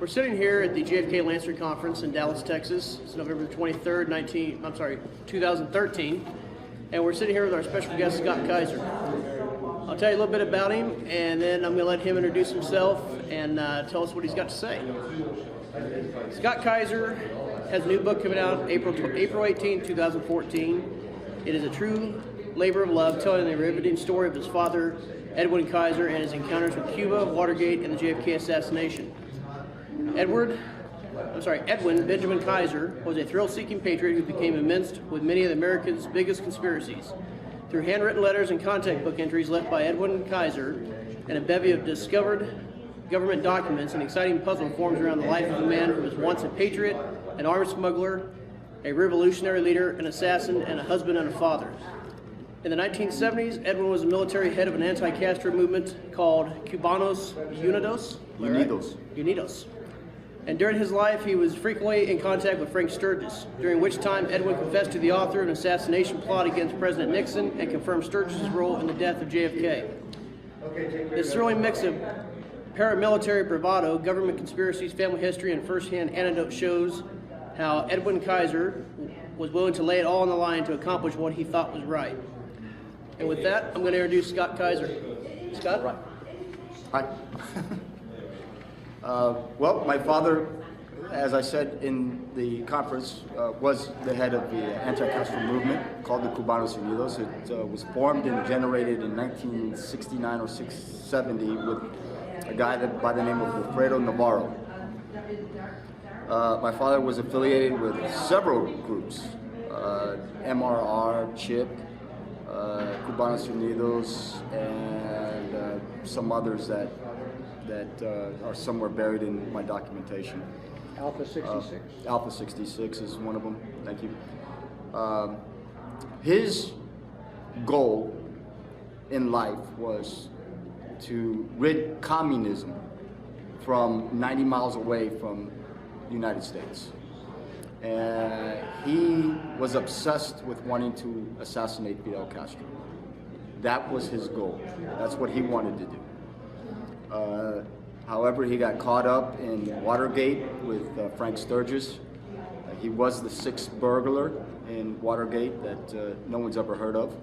We're sitting here at the JFK Lancer Conference in Dallas, Texas. It's November 23rd, 2013. And we're sitting here with our special guest, Scott Kaiser. I'll tell you a little bit about him, and then I'm going to let him introduce himself and tell us what he's got to say. Scott Kaiser has a new book coming out April 18, 2014. It is a true labor of love, telling the riveting story of his father, Edwin Kaiser, and his encounters with Cuba, Watergate, and the JFK assassination. Edwin Benjamin Kaiser was a thrill-seeking patriot who became immersed with many of America's biggest conspiracies. Through handwritten letters and contact book entries left by Edwin Kaiser and a bevy of discovered government documents, an exciting puzzle forms around the life of a man who was once a patriot, an arms smuggler, a revolutionary leader, an assassin, and a husband and a father. In the 1970s, Edwin was a military head of an anti-Castro movement called Cubanos Unidos. Unidos. And during his life, he was frequently in contact with Frank Sturgis, during which time Edwin confessed to the author of an assassination plot against President Nixon and confirmed Sturgis' role in the death of JFK. This thrilling mix of paramilitary bravado, government conspiracies, family history, and first-hand anecdote shows how Edwin Kaiser was willing to lay it all on the line to accomplish what he thought was right. And with that, I'm going to introduce Scott Kaiser. Scott? Right. Hi. Well, my father, as I said in the conference, was the head of the anti-Castro movement called the Cubanos Unidos. It was formed and generated in 1969 or 670 with a guy by the name of Alfredo Navarro. My father was affiliated with several groups, MRR, CHIP, Cubanos Unidos, and some others that are somewhere buried in my documentation. Alpha 66? Alpha 66 is one of them, thank you. His goal in life was to rid communism from 90 miles away from the United States. And he was obsessed with wanting to assassinate Fidel Castro. That was his goal. That's what he wanted to do. However, he got caught up in Watergate with Frank Sturgis. He was the sixth burglar in Watergate that no one's ever heard of.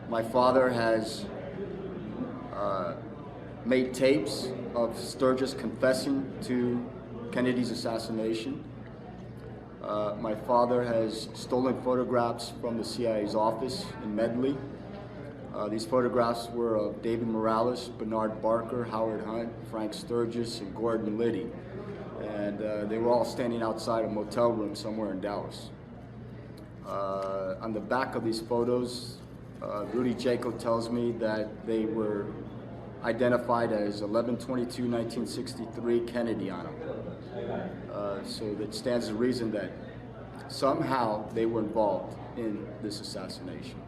My father has made tapes of Sturgis confessing to Kennedy's assassination. My father has stolen photographs from the CIA's office in Medley. These photographs were of David Morales, Bernard Barker, Howard Hunt, Frank Sturgis, and Gordon Liddy. And they were all standing outside a motel room somewhere in Dallas. On the back of these photos, Rudy Jaco tells me that they were identified as 11/22/1963 Kennedy on them. So that stands to reason that somehow they were involved in this assassination.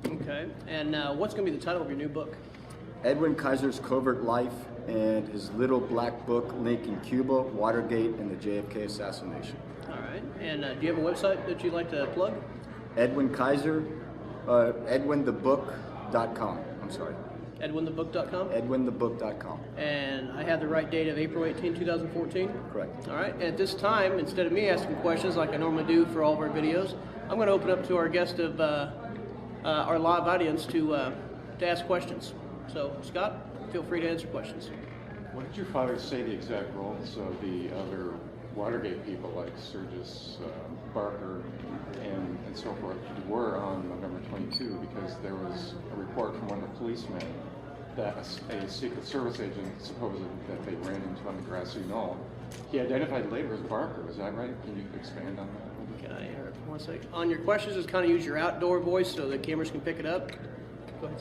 Okay, and what's going to be the title of your new book? Edwin Kaiser's Covert Life and his Little Black Book linking Cuba, Watergate, and the JFK assassination. All right, and do you have a website that you'd like to plug? Edwin Kaiser, edwinthebook.com, I'm sorry. Edwinthebook.com? Edwinthebook.com. And I have the right date of April 18, 2014? Correct. All right, at this time, instead of me asking questions like I normally do for all of our videos, I'm going to open up to our guest of our live audience to ask questions. So, Scott, feel free to answer questions. What did your father say the exact roles of the other Watergate people like Sturgis, Barker, and so forth were on November 22? Because there was a report from one of the policemen that a Secret Service agent supposed that they ran into on the grassy knoll. He identified later as Barker, is that right? Can you expand on that? Can I, 1 second. On your questions, just kind of use your outdoor voice so the cameras can pick it up. Go ahead,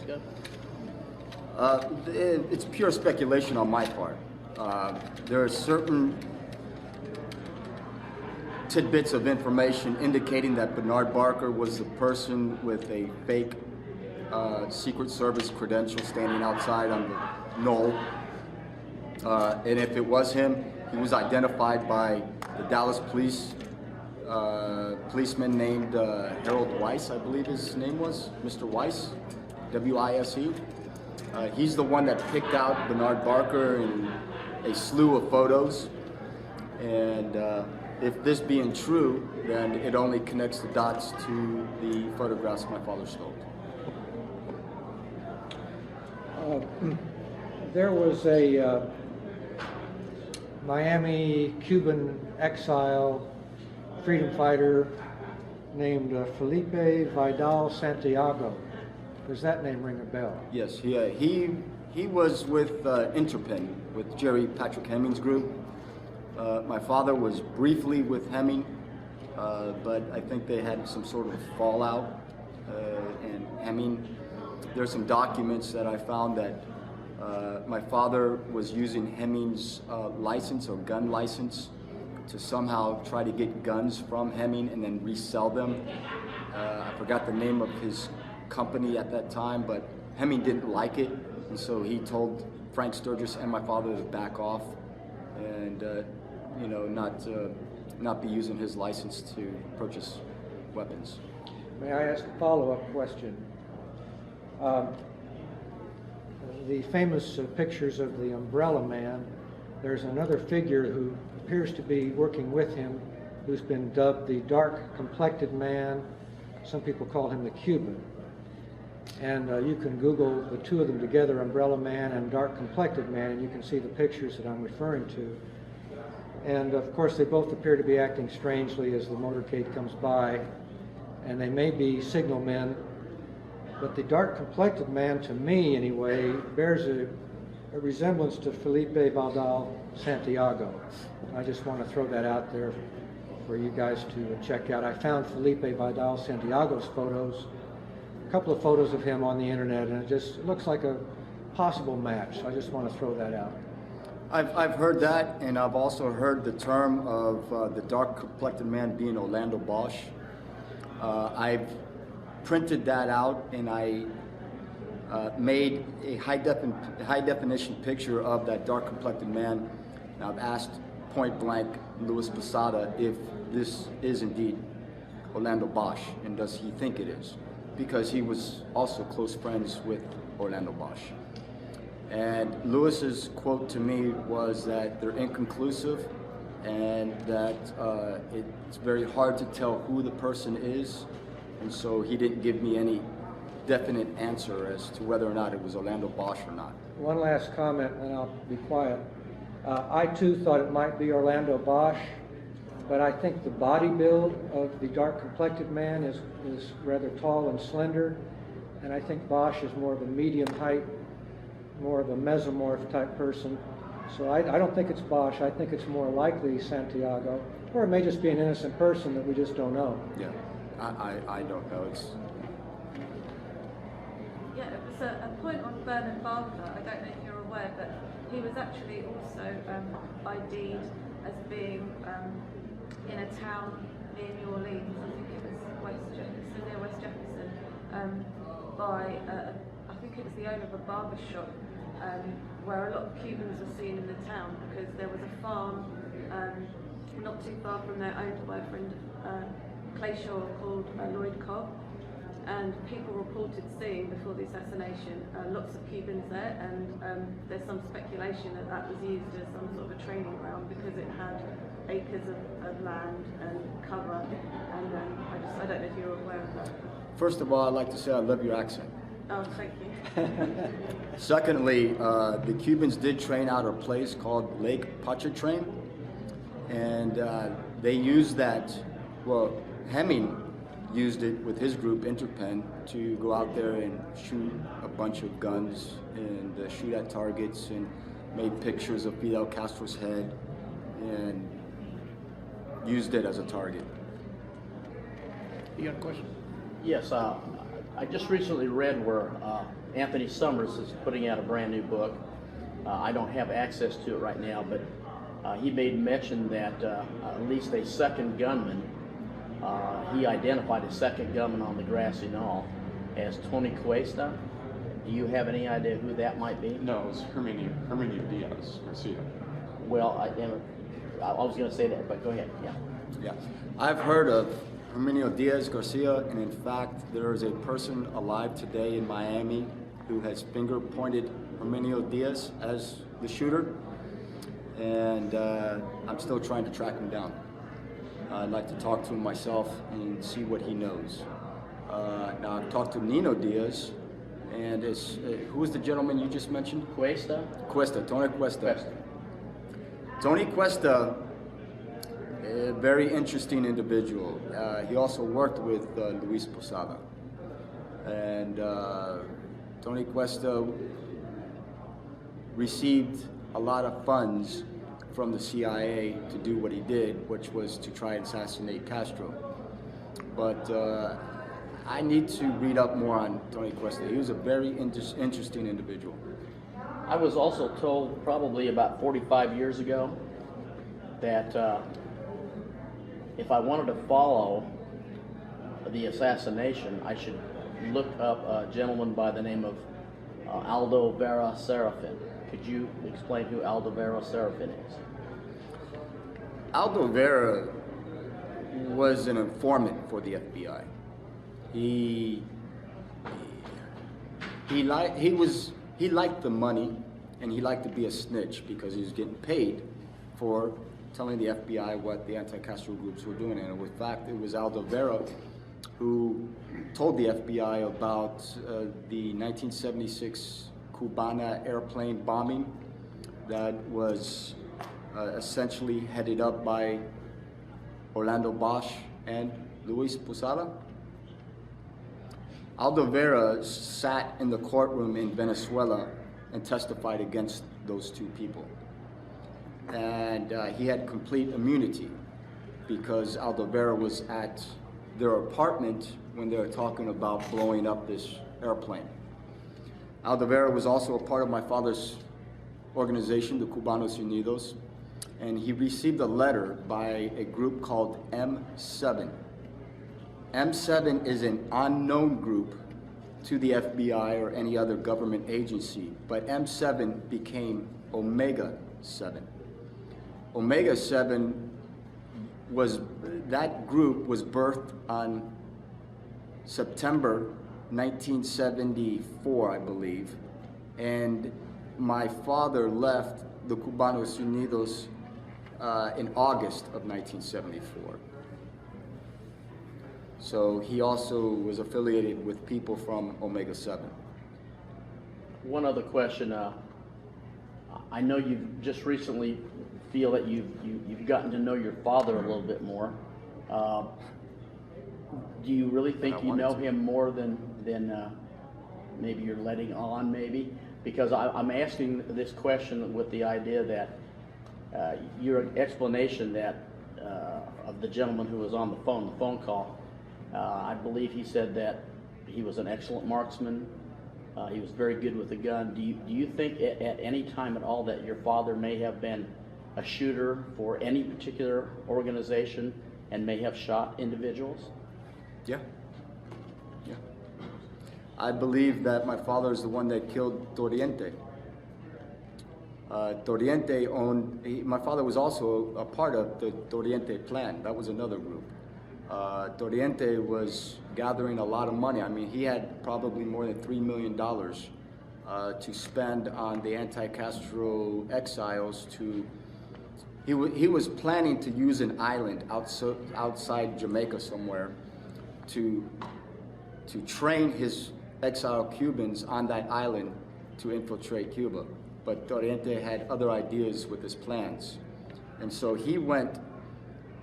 Scott. It's pure speculation on my part. There are certain tidbits of information indicating that Bernard Barker was the person with a fake Secret Service credential standing outside on the knoll. And if it was him, he was identified by the Dallas police policeman named Harold Weiss, I believe his name was, Mr. Weiss, W-I-S-E. He's the one that picked out Bernard Barker in a slew of photos. And if this being true, then it only connects the dots to the photographs my father stole. There was a Miami Cuban exile freedom fighter named Felipe Vidal Santiago. Does that name ring a bell? Yes, he was with Interpen, with Jerry Patrick Hemming's group. My father was briefly with Hemming, but I think they had some sort of fallout. And Hemming, there's some documents that I found that my father was using Hemming's license or gun license to somehow try to get guns from Hemming and then resell them. I forgot the name of his company at that time, but Hemming didn't like it, and so he told Frank Sturgis and my father to back off and not be using his license to purchase weapons. May I ask a follow-up question? The famous pictures of the Umbrella Man, there's another figure who appears to be working with him, who's been dubbed the dark-complected man. Some people call him the Cuban. And you can Google the two of them together, Umbrella Man and Dark-Complected Man, and you can see the pictures that I'm referring to. And of course, they both appear to be acting strangely as the motorcade comes by, and they may be signal men. But the dark-complected man, to me anyway, bears a resemblance to Felipe Vidal Santiago. I just want to throw that out there for you guys to check out. I found Felipe Vidal Santiago's photos, a couple of photos of him on the internet, and it just looks like a possible match. So I just want to throw that out. I've heard that, and I've also heard the term of the dark-complected man being Orlando Bosch. I've printed that out, and I made a high-definition picture of that dark-complected man. And I've asked point-blank Luis Posada if this is indeed Orlando Bosch, and does he think it is? Because he was also close friends with Orlando Bosch. And Lewis's quote to me was that they're inconclusive and that it's very hard to tell who the person is, and so he didn't give me any definite answer as to whether or not it was Orlando Bosch or not. One last comment, and I'll be quiet. I too thought it might be Orlando Bosch, but I think the body build of the dark-complected man is rather tall and slender, and I think Bosch is more of a medium height, more of a mesomorph type person. So I don't think it's Bosch. I think it's more likely Santiago, or it may just be an innocent person that we just don't know. Yeah, I don't know. Yeah, it was a point on Bernard Barker. I don't know if you're aware, but he was actually also ID'd as being in a town near New Orleans. I think it was near West Jefferson, by I think it was the owner of a barber shop, where a lot of Cubans were seen in the town because there was a farm not too far from there owned by a friend of Clay Shaw called Lloyd Cobb. And people reported seeing, before the assassination, lots of Cubans there, and there's some speculation that that was used as some sort of a training ground because it had acres of land and cover, and I don't know if you're aware of that. First of all, I'd like to say I love your accent. Oh, thank you. Secondly, the Cubans did train out a place called Lake Pontchartrain, and they used that, well, Hemming used it with his group, Interpen, to go out there and shoot a bunch of guns and shoot at targets, and made pictures of Fidel Castro's head and used it as a target. You got a question? Yes, I just recently read where Anthony Summers is putting out a brand new book. I don't have access to it right now, but he made mention that at least a second gunman, he identified a second gunman on the grassy knoll as Tony Cuesta. Do you have any idea who that might be? No, it was Herminio Diaz Garcia. Well, I was going to say that, but go ahead. Yeah. Yeah, I've heard of Herminio Diaz Garcia, and in fact, there is a person alive today in Miami who has finger pointed Herminio Diaz as the shooter, and I'm still trying to track him down. I'd like to talk to him myself and see what he knows. Now I've talked to Nino Diaz, and who was the gentleman you just mentioned? Cuesta? Tony Cuesta. Tony Cuesta, a very interesting individual. He also worked with Luis Posada. And Tony Cuesta received a lot of funds from the CIA to do what he did, which was to try and assassinate Castro. But I need to read up more on Tony Cuesta. He was a very interesting individual. I was also told probably about 45 years ago that if I wanted to follow the assassination, I should look up a gentleman by the name of Aldo Vera Serafin. Could you explain who Aldo Vera Serafin is? Aldo Vera was an informant for the FBI. He liked the money, and he liked to be a snitch because he was getting paid for telling the FBI what the anti-Castro groups were doing. And in fact, it was Aldo Vera who told the FBI about the 1976 Cubana airplane bombing that was essentially headed up by Orlando Bosch and Luis Posada. Aldo Vera sat in the courtroom in Venezuela and testified against those two people. And he had complete immunity because Aldo Vera was at their apartment when they were talking about blowing up this airplane. Aldo Vera was also a part of my father's organization, the Cubanos Unidos, and he received a letter by a group called M7. M7 is an unknown group to the FBI or any other government agency, but M7 became Omega 7. Omega 7 that group was birthed on September 1974, I believe, and my father left the Cubanos Unidos in August of 1974. So he also was affiliated with people from Omega 7. One other question. I know you've just recently feel that you've gotten to know your father a little bit more. Do you really think you know him more than maybe you're letting on, maybe? Because I'm asking this question with the idea that your explanation that of the gentleman who was on the phone call, I believe he said that he was an excellent marksman. He was very good with a gun. Do you think at any time at all that your father may have been a shooter for any particular organization and may have shot individuals? Yeah. I believe that my father is the one that killed Toriente. Toriente my father was also a part of the Toriente plan. That was another group. Toriente was gathering a lot of money. I mean, he had probably more than $3 million to spend on the anti-Castro exiles. He was planning to use an island outside Jamaica somewhere to train his exile Cubans on that island to infiltrate Cuba. But Toriente had other ideas with his plans. And so he went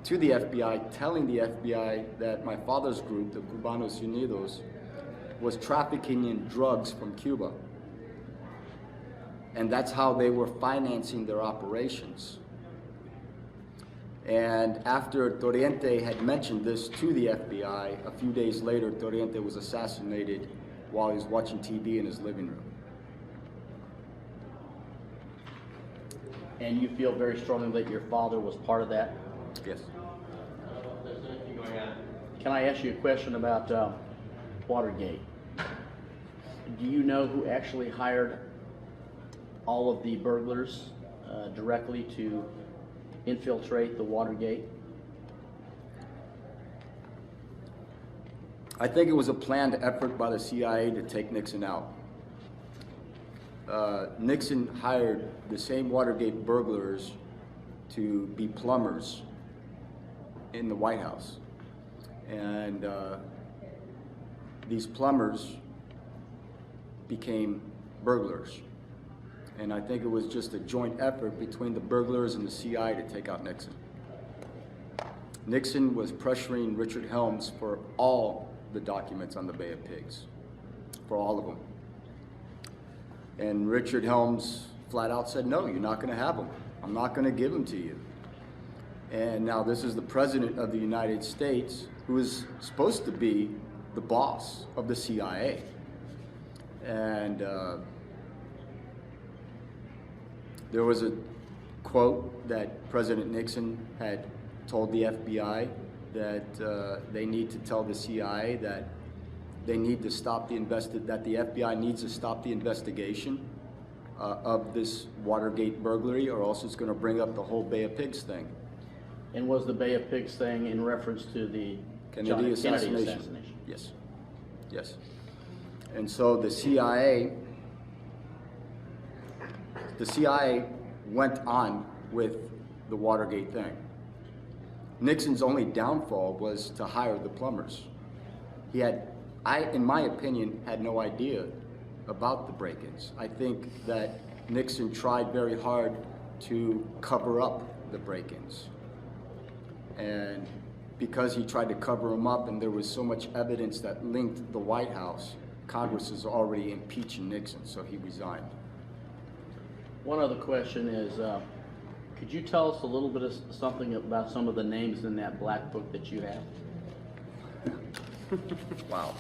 to the FBI, telling the FBI that my father's group, the Cubanos Unidos, was trafficking in drugs from Cuba. And that's how they were financing their operations. And after Toriente had mentioned this to the FBI, a few days later, Toriente was assassinated while he was watching TV in his living room. And you feel very strongly that your father was part of that? Yes. Can I ask you a question about Watergate? Do you know who actually hired all of the burglars directly to infiltrate the Watergate? I think it was a planned effort by the CIA to take Nixon out. Nixon hired the same Watergate burglars to be plumbers in the White House. And these plumbers became burglars. And I think it was just a joint effort between the burglars and the CIA to take out Nixon. Nixon was pressuring Richard Helms for all the documents on the Bay of Pigs, for all of them. And Richard Helms flat out said, no, you're not gonna have them. I'm not gonna give them to you. And now this is the President of the United States, who is supposed to be the boss of the CIA. And there was a quote that President Nixon had told the FBI that they need to tell the CIA that they need to stop the that the FBI needs to stop the investigation of this Watergate burglary, or else it's going to bring up the whole Bay of Pigs thing. And was the Bay of Pigs thing in reference to the Kennedy assassination. Yes, yes. And so the CIA went on with the Watergate thing. Nixon's only downfall was to hire the plumbers. He had, in my opinion, had no idea about the break-ins. I think that Nixon tried very hard to cover up the break-ins. And because he tried to cover them up and there was so much evidence that linked the White House, Congress was already impeaching Nixon, so he resigned. One other question is, could you tell us a little bit of something about some of the names in that black book that you have? Wow.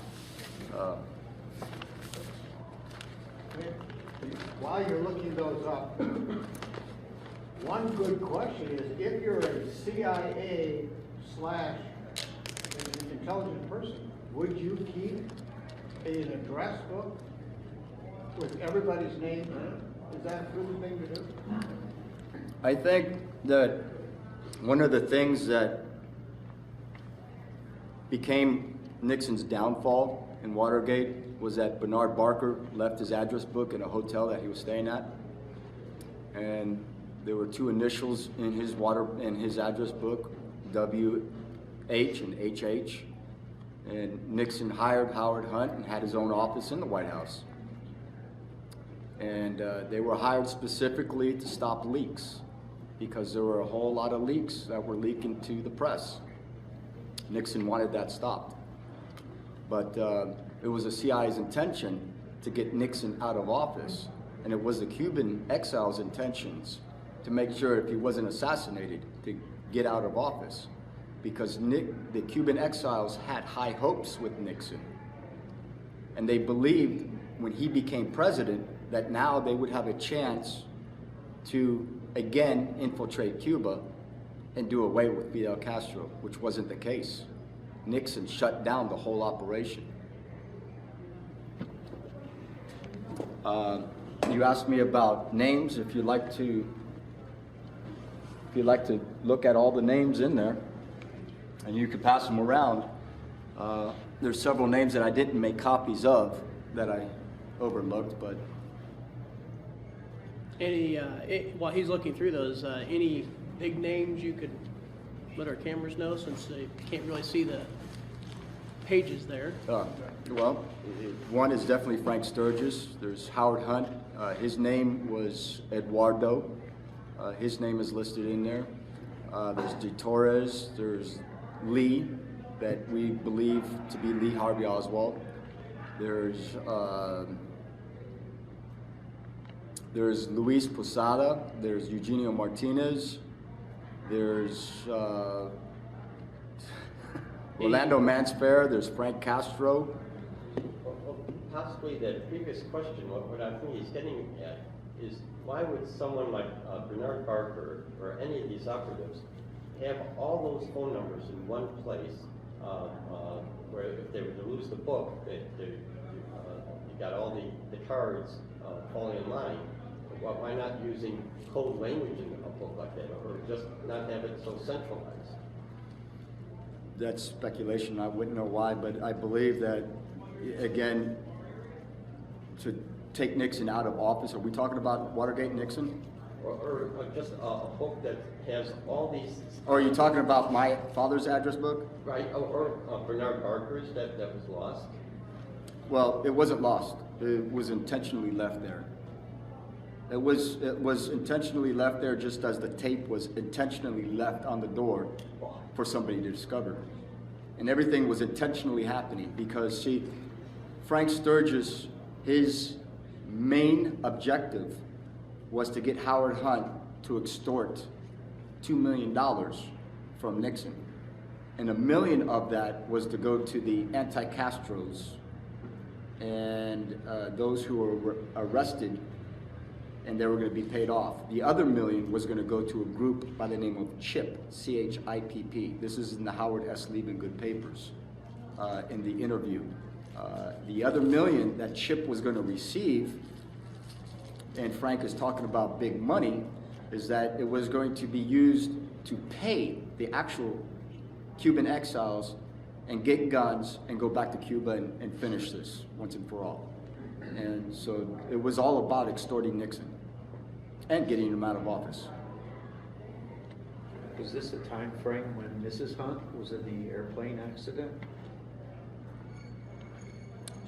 While you're looking those up, one good question is, if you're a CIA / intelligent person, would you keep an address book with everybody's name in it? Is that a good thing to do? I think that one of the things that became Nixon's downfall in Watergate was that Bernard Barker left his address book in a hotel that he was staying at, and there were two initials in his address book, W.H. and H.H. And Nixon hired Howard Hunt and had his own office in the White House. And they were hired specifically to stop leaks, because there were a whole lot of leaks that were leaking to the press. Nixon wanted that stopped. But it was the CIA's intention to get Nixon out of office, and it was the Cuban exile's intentions to make sure if he wasn't assassinated to get out of office, because the Cuban exiles had high hopes with Nixon, and they believed when he became president that now they would have a chance to again infiltrate Cuba and do away with Fidel Castro, which wasn't the case. Nixon shut down the whole operation. You asked me about names. If you'd like to look at all the names in there, and you could pass them around. There's several names that I didn't make copies of that I overlooked, but Any, while he's looking through those, any big names you could let our cameras know, since they can't really see the pages there? well, one is definitely Frank Sturgis. There's Howard Hunt. His name was Eduardo. His name is listed in there. There's De Torres. There's Lee, that we believe to be Lee Harvey Oswald. There's Luis Posada. There's Eugenio Martinez. There's Orlando Mansfair. There's Frank Castro. Possibly the previous question, what I think he's getting at is, why would someone like Bernard Barker or any of these operatives have all those phone numbers in one place, where if they were to lose the book, you got all the cards falling in line? Why not using code language in a book like that, or just not have it so centralized? That's speculation. I wouldn't know why, but I believe that, again, take Nixon out of office. Are we talking about Watergate Nixon? Or just a book that has all these. Or are you talking about my father's address book? Right, or Bernard Barker's that was lost. Well, it wasn't lost. It was intentionally left there. It was intentionally left there, just as the tape was intentionally left on the door for somebody to discover. And everything was intentionally happening because, see, Frank Sturgis, his main objective was to get Howard Hunt to extort $2 million from Nixon. And $1 million of that was to go to the anti-Castros and those who were arrested, and they were going to be paid off. The other $1 million was going to go to a group by the name of CHIP, C-H-I-P-P. This is in the Howard S. Liebengood papers in the interview. The other $1 million that CHIP was going to receive, and Frank is talking about big money, is that it was going to be used to pay the actual Cuban exiles and get guns and go back to Cuba and finish this once and for all. And so it was all about extorting Nixon and getting him out of office. Was this a time frame when Mrs. Hunt was in the airplane accident?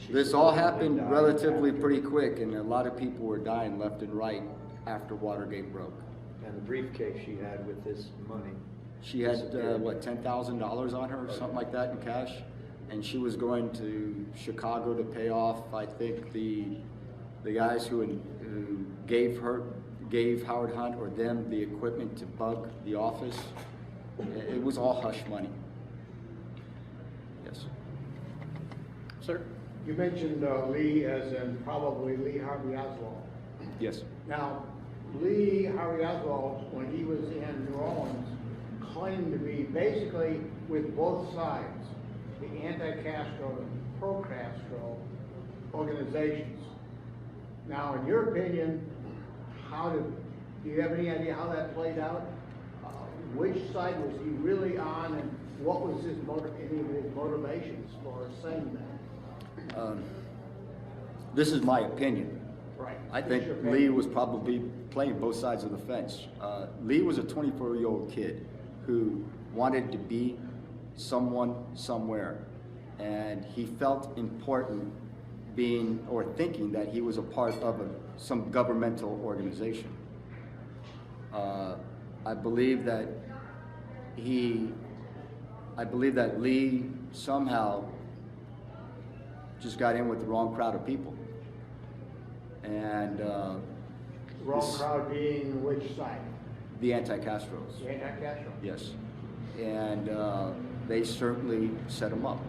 This all happened relatively pretty quick, and a lot of people were dying left and right after Watergate broke. And the briefcase she had with this money? She had, what, $10,000 on her, or something like that in cash? And she was going to Chicago to pay off, I think, the guys who gave Howard Hunt or them the equipment to bug the office. It was all hush money. Yes. Sir? You mentioned Lee as in probably Lee Harvey Oswald. Yes. Now, Lee Harvey Oswald, when he was in New Orleans, claimed to be basically with both sides, the anti-Castro and pro-Castro organizations. Now, in your opinion, do you have any idea how that played out? Which side was he really on, and what was any of his motivations for saying that? This is my opinion. Right. I think Lee was probably playing both sides of the fence. Lee was a 24-year-old kid who wanted to be someone somewhere, and he felt important being or thinking that he was a part of some governmental organization. I believe that Lee somehow just got in with the wrong crowd of people. And Wrong crowd being which side? the anti-Castros. The anti-Castro? Yes. And they certainly set him up.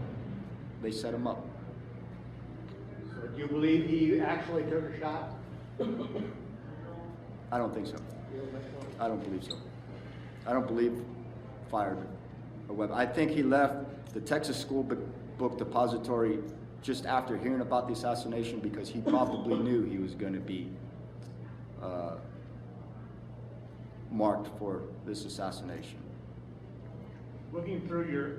They set him up. So do you believe he actually took a shot? I don't think so. You don't think so? I don't believe so. I don't believe fired a weapon. I think he left the Texas School Book Depository just after hearing about the assassination because he probably knew he was going to be marked for this assassination. Looking through your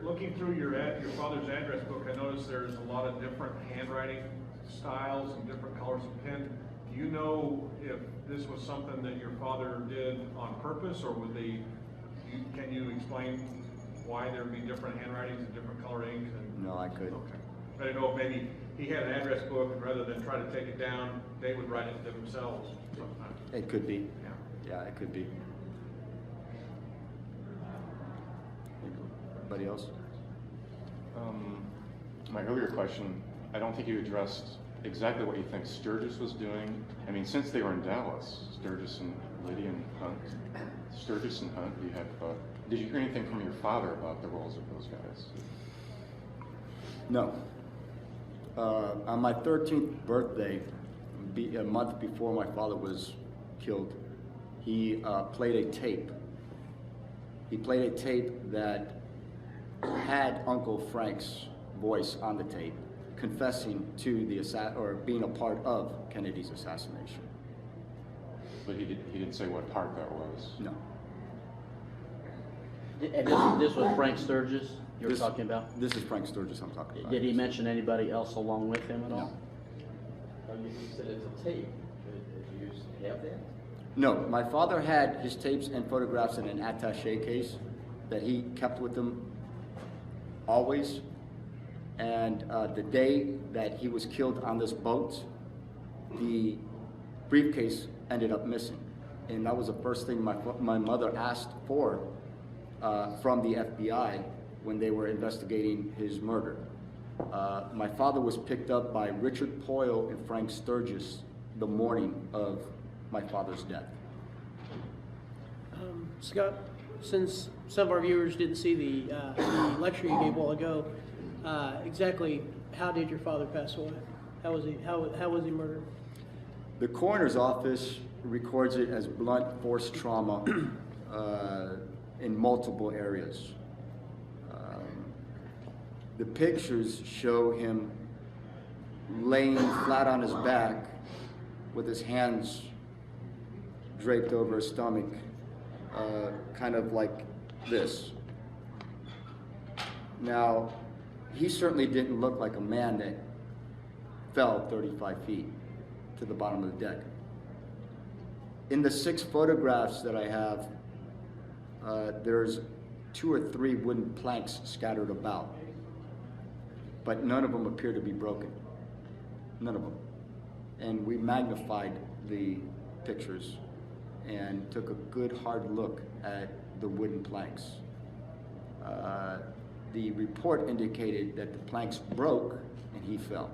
father's address book, I noticed there's a lot of different handwriting styles and different colors of pen. Do you know if this was something that your father did on purpose, or can you explain why there'd be different handwritings and different color inks? No, I couldn't. Okay. I didn't know if maybe he had an address book, and rather than try to take it down, they would write it themselves sometimes. It could be. Yeah. Yeah, it could be. Anybody else? My earlier question, I don't think you addressed exactly what you think Sturgis was doing. I mean, since they were in Dallas, Sturgis and Liddy and Hunt, Sturgis and Hunt, did you hear anything from your father about the roles of those guys? No. On my 13th birthday, a month before my father was killed, he played a tape. He played a tape that had Uncle Frank's voice on the tape, confessing to being a part of Kennedy's assassination. But he didn't say what part that was. No. And this was Frank Sturgis you were talking about? This is Frank Sturgis I'm talking about. Did he mention anybody else along with him at all? You said it's a tape. Do you have that? No, my father had his tapes and photographs in an attaché case that he kept with him always. And the day that he was killed on this boat, the briefcase ended up missing. And that was the first thing my mother asked for from the FBI when they were investigating his murder. My father was picked up by Richard Poyle and Frank Sturgis the morning of my father's death. Scott, since some of our viewers didn't see the lecture you gave a while ago, exactly how did your father pass away? How was he murdered? The coroner's office records it as blunt force trauma in multiple areas. The pictures show him laying flat on his back with his hands draped over his stomach, kind of like this. Now, he certainly didn't look like a man that fell 35 feet to the bottom of the deck. In the 6 photographs that I have, there's 2 or 3 wooden planks scattered about, but none of them appear to be broken. None of them. And we magnified the pictures and took a good hard look at the wooden planks. The report indicated that the planks broke and he fell.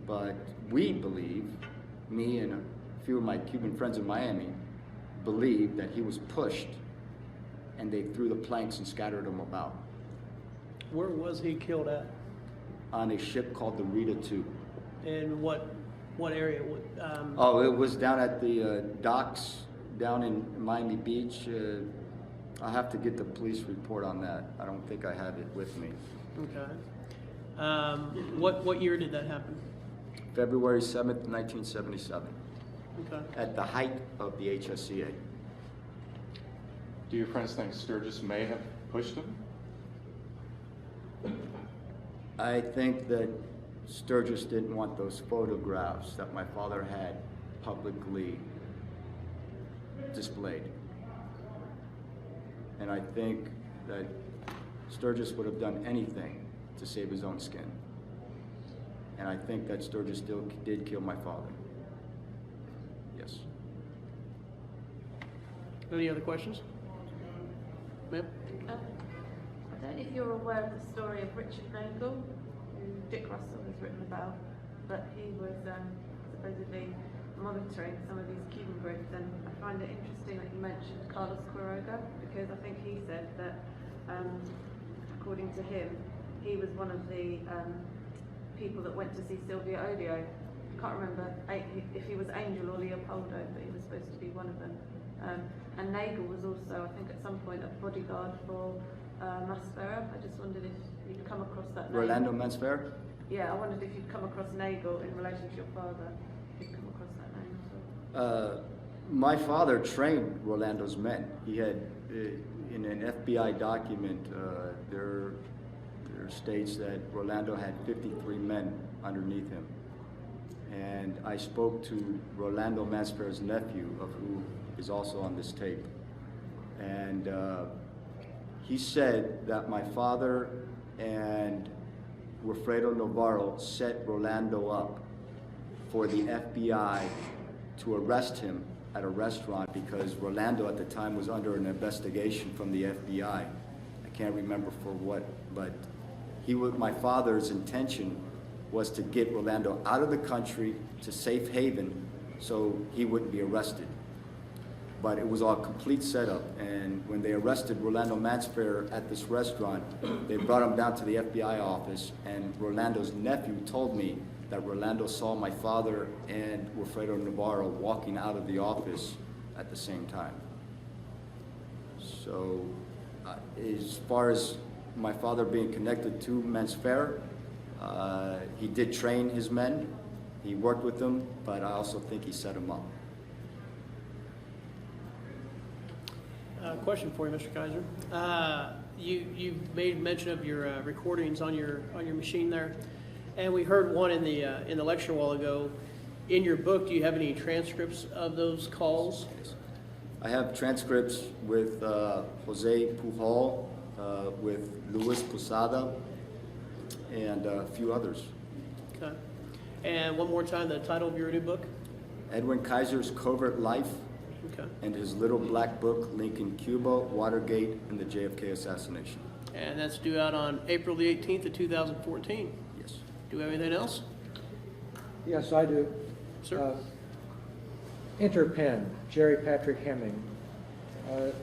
But we believe, me and a few of my Cuban friends in Miami, believe that he was pushed and they threw the planks and scattered them about. Where was he killed at? On a ship called the Rita II. And what area? It was down at the docks down in Miami Beach. I'll have to get the police report on that. I don't think I have it with me. Okay. What year did that happen? February 7th, 1977. Okay. At the height of the HSCA. Do your friends think Sturgis may have pushed him? I think that Sturgis didn't want those photographs that my father had publicly displayed. And I think that Sturgis would have done anything to save his own skin. And I think that Sturgis still did kill my father. Yes. Any other questions? Ma'am? I don't know if you're aware of the story of Richard Nagel, who Dick Russell has written about, but he was supposedly monitoring some of these Cuban groups, and I find it interesting that you mentioned Carlos Quiroga, because I think he said that, according to him, he was one of the people that went to see Silvio Odio. I can't remember if he was Angel or Leopoldo, but he was supposed to be one of them. And Nagel was also, I think, at some point a bodyguard for Masfera. I just wondered if you'd come across that name. Rolando Masfera? Yeah, I wondered if you'd come across Nagel in relation to your father. If you'd come across that name as well. My father trained Rolando's men. He had, in an FBI document, there states that Rolando had 53 men underneath him. And I spoke to Rolando Masfera's nephew, of who is also on this tape. And he said that my father and Wilfredo Navarro set Rolando up for the FBI to arrest him at a restaurant because Rolando at the time was under an investigation from the FBI. I can't remember for what, but my father's intention was to get Rolando out of the country to safe haven so he wouldn't be arrested. But it was all a complete setup, and when they arrested Rolando Masfera at this restaurant, they brought him down to the FBI office, and Rolando's nephew told me that Rolando saw my father and Wilfredo Navarro walking out of the office at the same time. So as far as my father being connected to Masfera, he did train his men, he worked with them, but I also think he set them up. Question for you, Mr. Kaiser. You made mention of your recordings on your machine there. And we heard one in the lecture a while ago. In your book, do you have any transcripts of those calls? I have transcripts with Jose Pujol, with Luis Posada, and a few others. Okay. And one more time, the title of your new book? Edwin Kaiser's Covert Life, Okay. and his little black book, Lincoln, Cuba, Watergate, and the JFK Assassination. And that's due out on April the 18th of 2014. Yes. Do we have anything else? Yes, I do. Sir? Interpen, Jerry Patrick Hemming.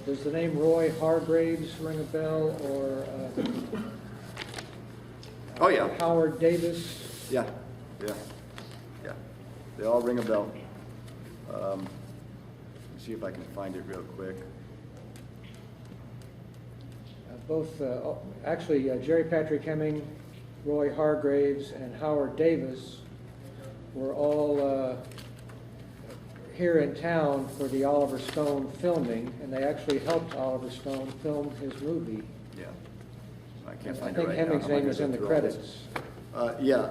Does the name Roy Hargraves ring a bell, or Oh, yeah. Howard Davis? Yeah. They all ring a bell. Let me see if I can find it real quick. Jerry Patrick Hemming, Roy Hargraves, and Howard Davis were all here in town for the Oliver Stone filming, and they actually helped Oliver Stone film his movie. Yeah. I can't I find it think right Hemming's now. I'm name not is gonna in the go through all this.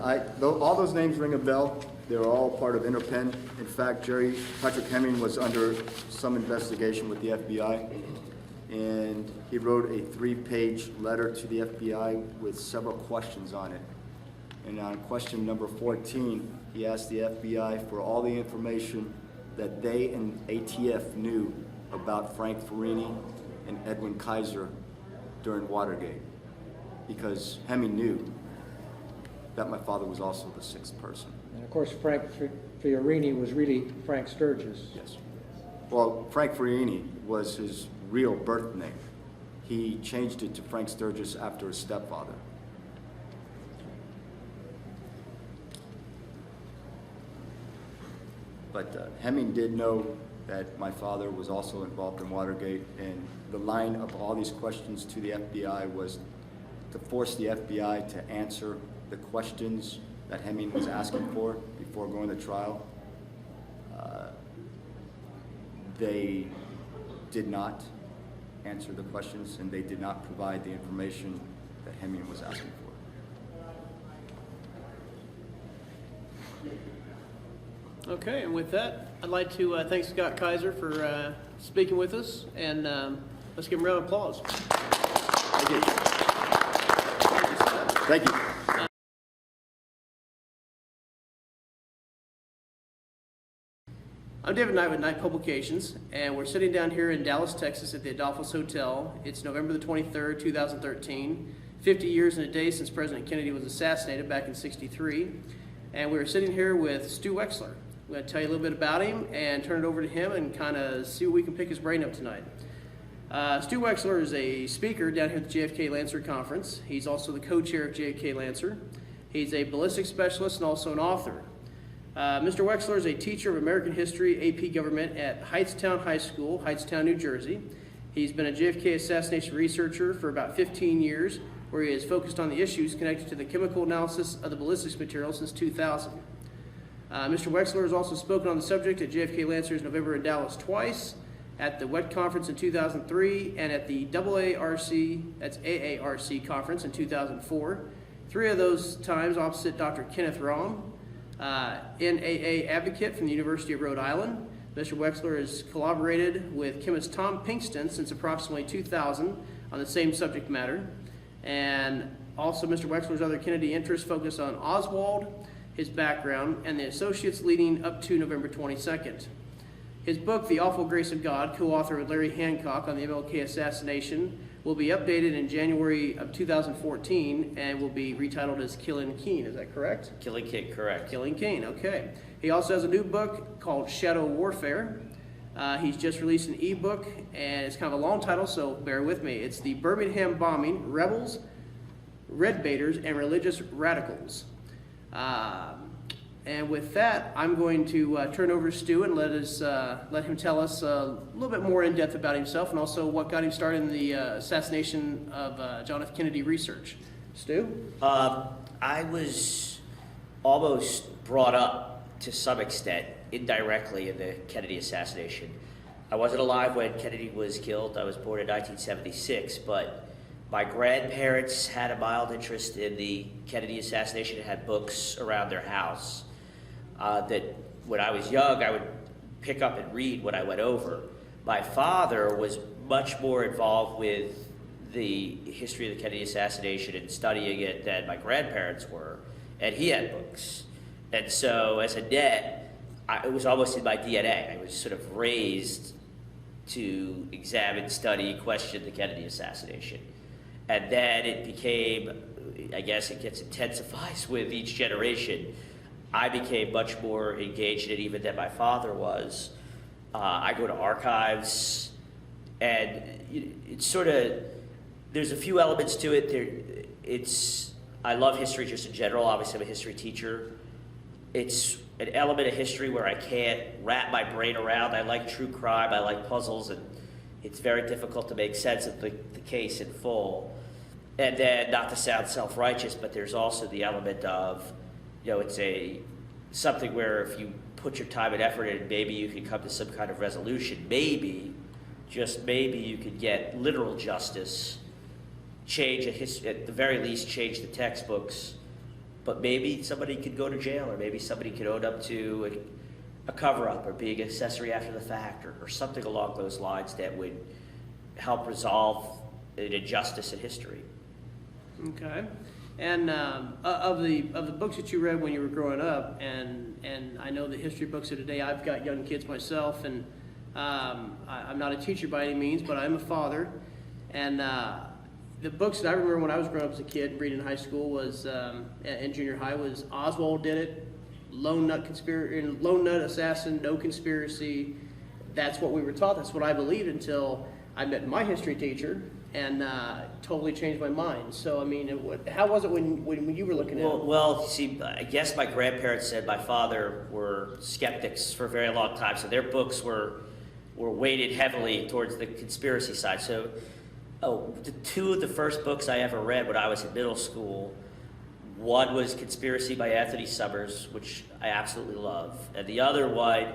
credits. All those names ring a bell. They're all part of Interpen. In fact, Jerry Patrick Hemming was under some investigation with the FBI, and he wrote a 3-page letter to the FBI with several questions on it. And on question number 14, he asked the FBI for all the information that they and ATF knew about Frank Farini and Edwin Kaiser during Watergate, because Hemming knew that my father was also the 6th person. And of course, Frank Fiorini was really Frank Sturgis. Yes. Well, Frank Farini was his real birth name. He changed it to Frank Sturgis after his stepfather. But Hemming did know that my father was also involved in Watergate, and the line of all these questions to the FBI was to force the FBI to answer the questions that Hemming was asking for before going to trial. They did not answer the questions, and they did not provide the information that Hemming was asking for. Okay, and with that, I'd like to thank Scott Kaiser for speaking with us, and let's give him a round of applause. Thank you. Thank you. I'm David Knight with Knight Publications, and we're sitting down here in Dallas, Texas at the Adolphus Hotel. It's November the 23rd, 2013, 50 years and a day since President Kennedy was assassinated back in '63. And we're sitting here with Stu Wexler. I'm going to tell you a little bit about him and turn it over to him and kind of see what we can pick his brain up tonight. Stu Wexler is a speaker down here at the JFK Lancer Conference. He's also the co-chair of JFK Lancer. He's a ballistics specialist and also an author. Mr. Wexler is a teacher of American History, AP Government at Hightstown High School, Hightstown, New Jersey. He's been a JFK assassination researcher for about 15 years, where he has focused on the issues connected to the chemical analysis of the ballistics material since 2000. Mr. Wexler has also spoken on the subject at JFK Lancers November in Dallas twice, at the WET conference in 2003, and at the AARC conference in 2004. 3 of those times opposite Dr. Kenneth Rahm, NAA advocate from the University of Rhode Island. Mr. Wexler has collaborated with chemist Tom Pinkston since approximately 2000 on the same subject matter. And also Mr. Wexler's other Kennedy interests focus on Oswald, his background, and the associates leading up to November 22nd. His book, The Awful Grace of God, co-authored with Larry Hancock on the MLK assassination, will be updated in January of 2014 and will be retitled as Killing Keane. Is that correct? Killing King, correct. Killing Keane, okay. He also has a new book called Shadow Warfare. He's just released an ebook, and it's kind of a long title, so bear with me. It's The Birmingham Bombing, Rebels, Red Baiters, and Religious Radicals. And with that, I'm going to turn over to Stu and let him tell us a little bit more in depth about himself and also what got him started in the assassination of John F. Kennedy research. Stu? I was almost brought up to some extent, indirectly, in the Kennedy assassination. I wasn't alive when Kennedy was killed. I was born in 1976, but My grandparents had a mild interest in the Kennedy assassination and had books around their house that when I was young, I would pick up and read when I went over. My father was much more involved with the history of the Kennedy assassination and studying it than my grandparents were, and he had books. And so as a net, it was almost in my DNA. I was sort of raised to examine, study, question the Kennedy assassination. And then it became, I guess it gets intensifies with each generation. I became much more engaged in it even than my father was. I go to archives, and it's sort of, there's a few elements to it. I love history just in general. Obviously, I'm a history teacher. It's an element of history where I can't wrap my brain around. I like true crime. I like puzzles, and it's very difficult to make sense of the case in full. And then, not to sound self-righteous, but there's also the element of, it's something where if you put your time and effort in, maybe you can come to some kind of resolution. Maybe, just maybe, you could get literal justice, change at the very least, change the textbooks. But maybe somebody could go to jail, or maybe somebody could own up to a cover-up or being an accessory after the fact, or something along those lines that would help resolve an injustice in history. Okay. And of the books that you read when you were growing up, and I know the history books of today, I've got young kids myself, and I'm not a teacher by any means, but I'm a father. And the books that I remember when I was growing up as a kid, reading in high school was, in junior high, was Oswald Did It, Lone Nut Assassin, No Conspiracy. That's what we were taught. That's what I believed until I met my history teacher, and totally changed my mind. So, I mean, how was it when you were looking at it? Well, see, I guess my grandparents and my father were skeptics for a very long time, so their books were weighted heavily towards the conspiracy side. So, two of the first books I ever read when I was in middle school, one was Conspiracy by Anthony Summers, which I absolutely love, and the other one,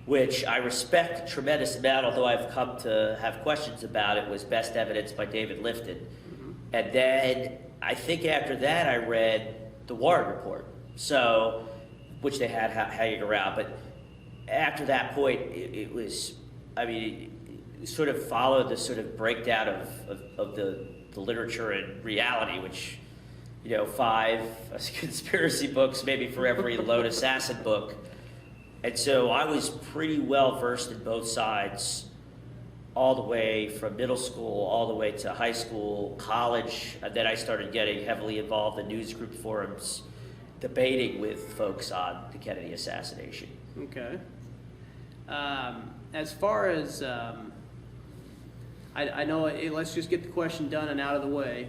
which I respect a tremendous amount, although I've come to have questions about it, was Best Evidence by David Lifton. Mm-hmm. And then I think after that I read The Warren Report, so, which they had hanging around. But after that point, it was, I mean, it sort of followed the sort of breakdown of the literature and reality, which, 5 conspiracy books maybe for every lone assassin book. And so I was pretty well versed in both sides all the way from middle school all the way to high school, college, and then I started getting heavily involved in newsgroup forums, debating with folks on the Kennedy assassination. Okay. As far as, I know, let's just get the question done and out of the way.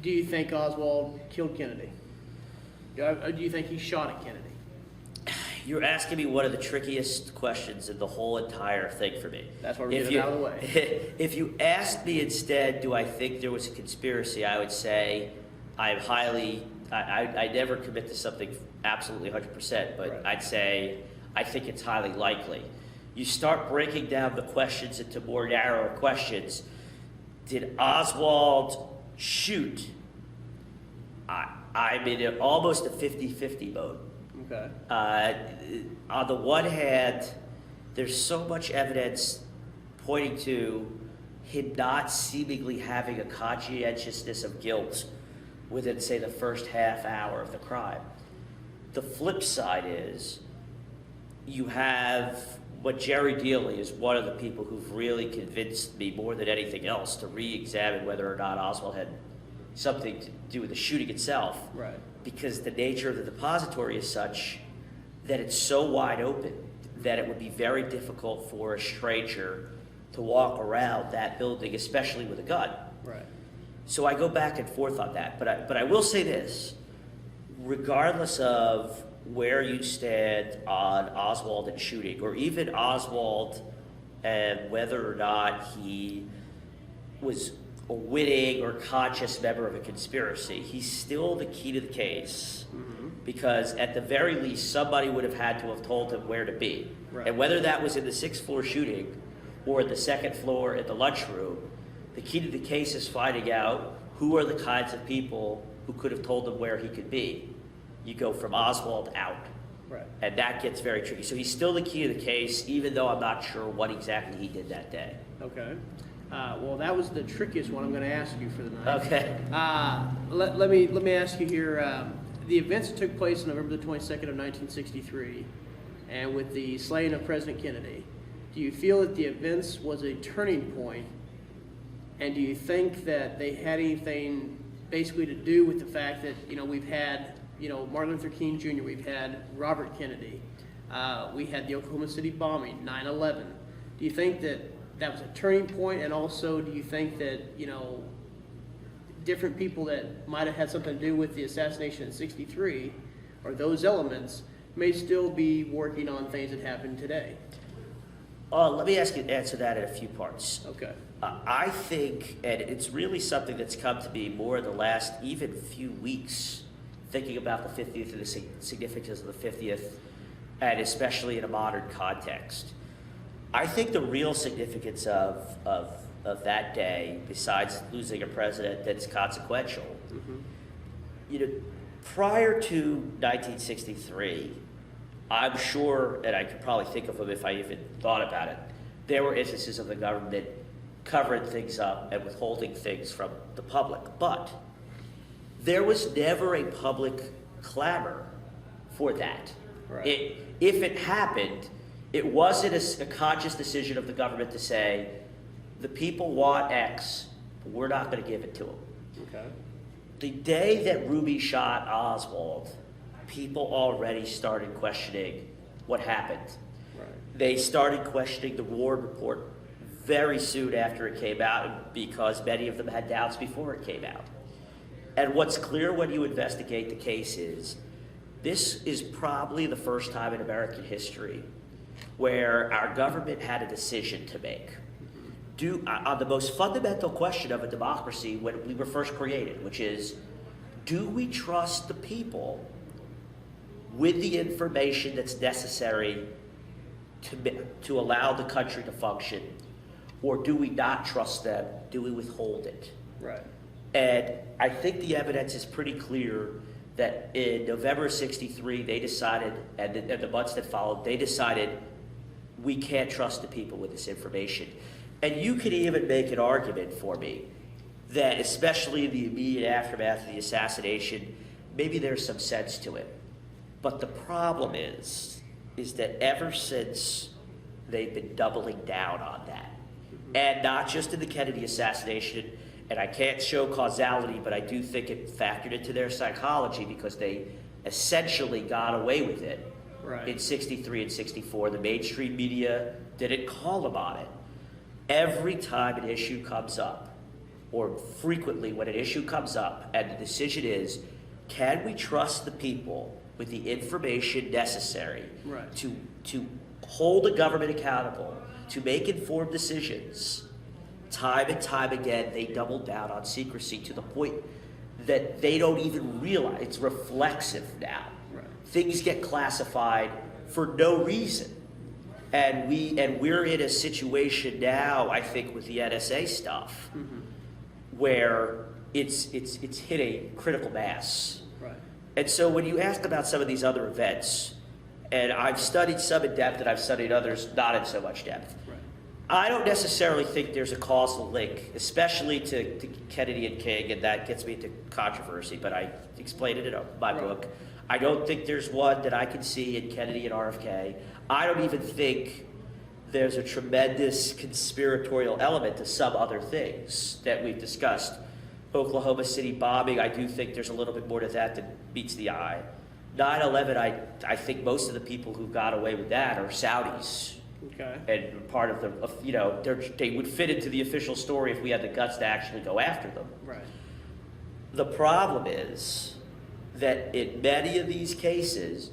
Do you think Oswald killed Kennedy? Do you think he shot at Kennedy? You're asking me one of the trickiest questions in the whole entire thing for me. That's why we're getting it out of the way. If you asked me instead, do I think there was a conspiracy, I would say I never commit to something absolutely 100%, but right. I'd say I think it's highly likely. You start breaking down the questions into more narrow questions. Did Oswald shoot? I'm in almost a 50-50 mode. Okay. On the one hand, there's so much evidence pointing to him not seemingly having a conscientiousness of guilt within, say, the first half hour of the crime. The flip side is you have what Jerry Dealey is one of the people who've really convinced me more than anything else to re-examine whether or not Oswald had something to do with the shooting itself. Right. Because the nature of the depository is such that it's so wide open that it would be very difficult for a stranger to walk around that building, especially with a gun. Right. So I go back and forth on that. But I will say this, regardless of where you stand on Oswald and shooting, or even Oswald and whether or not he was a witting or conscious member of a conspiracy, he's still the key to the case. Mm-hmm. Because at the very least, somebody would have had to have told him where to be. Right. And whether that was in the 6th floor shooting or the 2nd floor at the lunchroom, The key to the case is finding out who are the kinds of people who could have told him where he could be. You go from Oswald out. Right. And that gets very tricky. So he's still the key to the case, even though I'm not sure what exactly he did that day. Okay. Well, that was the trickiest one I'm going to ask you for the night. Okay. Let me ask you here. The events that took place on November the 22nd of 1963, and with the slaying of President Kennedy, do you feel that the events was a turning point? And do you think that they had anything basically to do with the fact that, we've had, Martin Luther King Jr., we've had Robert Kennedy, we had the Oklahoma City bombing, 9/11. Do you think that that was a turning point? And also, do you think that, different people that might have had something to do with the assassination in 63, or those elements, may still be working on things that happen today? Let me answer that in a few parts. Okay. I think, and it's really something that's come to me more in the last even few weeks, thinking about the 50th and the significance of the 50th, and especially in a modern context. I think the real significance of that day, besides losing a president that's consequential, prior to 1963, I'm sure, and I could probably think of them if I even thought about it, there were instances of the government covering things up and withholding things from the public. But there was never a public clamor for that. Right. If it happened, it wasn't a conscious decision of the government to say, the people want X, but we're not going to give it to them. Okay. The day that Ruby shot Oswald, people already started questioning what happened. Right. They started questioning the Ward report very soon after it came out, because many of them had doubts before it came out. And what's clear when you investigate the case is, this is probably the first time in American history where our government had a decision to make. On the most fundamental question of a democracy when we were first created, which is, do we trust the people with the information that's necessary to allow the country to function, or do we not trust them? Do we withhold it? Right. And I think the evidence is pretty clear that in November of '63, they decided, and the months that followed, they decided we can't trust the people with this information. And you could even make an argument for me that, especially in the immediate aftermath of the assassination, maybe there's some sense to it. But the problem is that ever since, they've been doubling down on that. And not just in the Kennedy assassination, and I can't show causality, but I do think it factored into their psychology, because they essentially got away with it. Right. In 63 and 64. The mainstream media didn't call them on it. Every time an issue comes up, or frequently when an issue comes up, and the decision is, can we trust the people with the information necessary Right. to hold the government accountable, to make informed decisions? Time and time again, they double down on secrecy to the point that they don't even realize. It's reflexive now. Right. Things get classified for no reason. And we're in a situation now, I think, with the NSA stuff, where it's hit a critical mass. Right. And so when you ask about some of these other events, and I've studied some in depth and I've studied others not in so much depth, Right. I don't necessarily think there's a causal link, especially to Kennedy and King, and that gets me into controversy, but I explained it in my book. I don't think there's one that I can see in Kennedy and RFK. I don't even think there's a tremendous conspiratorial element to some other things that we've discussed. Oklahoma City bombing, I do think there's a little bit more to that than meets the eye. 9/11, I think most of the people who got away with that are Saudis. Okay. And part of the, they would fit into the official story if we had the guts to actually go after them. Right. The problem is that in many of these cases,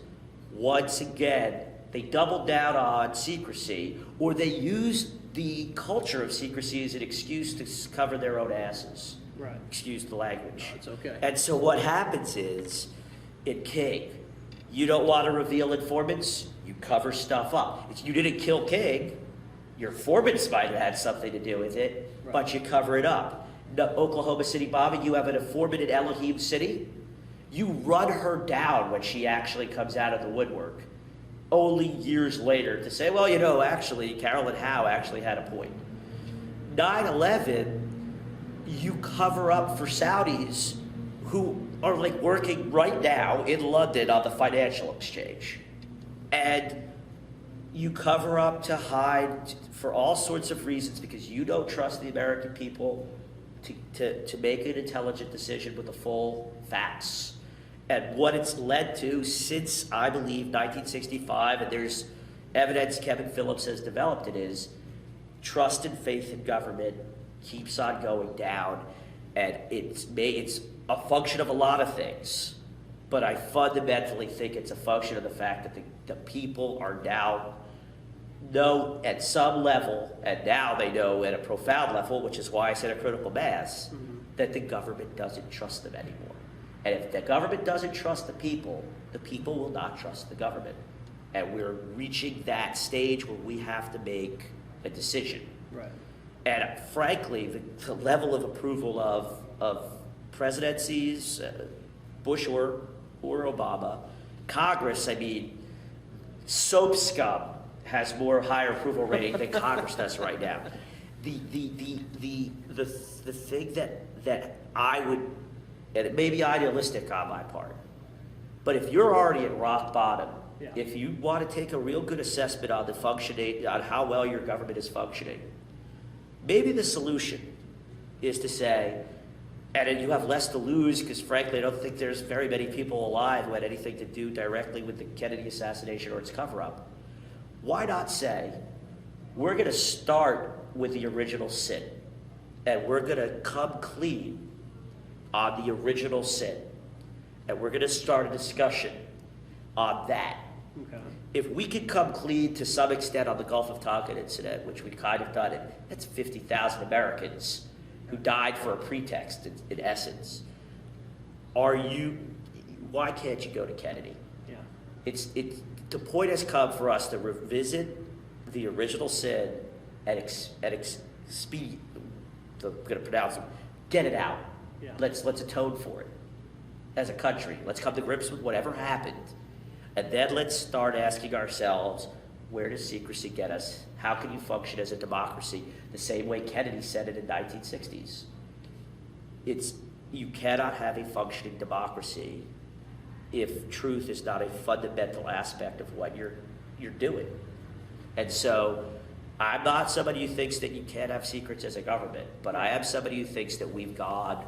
once again, they double down on secrecy, or they use the culture of secrecy as an excuse to cover their own asses. Right. Excuse the language. It's okay. And so what happens is, in King, you don't want to reveal informants, you cover stuff up. You didn't kill King, your informants might have had something to do with it, but you cover it up. The Oklahoma City bombing, you have an informant in Elohim City. You run her down when she actually comes out of the woodwork. Only years later to say, well, you know, actually, Carolyn Howe actually had a point. 9/11, you cover up for Saudis who are like working right now in London on the financial exchange. And you cover up to hide for all sorts of reasons because you don't trust the American people to make an intelligent decision with the full facts. And what it's led to since, I believe, 1965, and there's evidence Kevin Phillips has developed it, is trust and faith in government keeps on going down. And it's a function of a lot of things. But I fundamentally think it's a function of the fact that the people are now know at some level, and now they know at a profound level, which is why I said a critical mass, that the government doesn't trust them anymore. And if the government doesn't trust the people will not trust the government. And we're reaching that stage where we have to make a decision. Right. And frankly, the level of approval of presidencies, Bush or Obama, Congress, I mean, soap scum has more higher approval rating than Congress does right now. The thing that I would, and it may be idealistic on my part, but if you're already at rock bottom, if you want to take a real good assessment on the functioning, on how well your government is functioning, maybe the solution is to say, and then you have less to lose because frankly I don't think there's very many people alive who had anything to do directly with the Kennedy assassination or its cover-up. Why not say, we're going to start with the original sin, and we're going to come clean on the original sin, and we're going to start a discussion on that. Okay. If we could come clean to some extent on the Gulf of Tonkin incident, which we kind of done it, that's 50,000 Americans who died for a pretext, in essence. Why can't you go to Kennedy? Yeah. The point has come for us to revisit the original sin and speed. I'm going to pronounce it. Get it out. Yeah. Let's atone for it as a country. Let's come to grips with whatever happened, and then let's start asking ourselves, where does secrecy get us? How can you function as a democracy the same way Kennedy said it in the 1960s? You cannot have a functioning democracy if truth is not a fundamental aspect of what you're doing. And so I'm not somebody who thinks that you can't have secrets as a government, but I am somebody who thinks that we've gone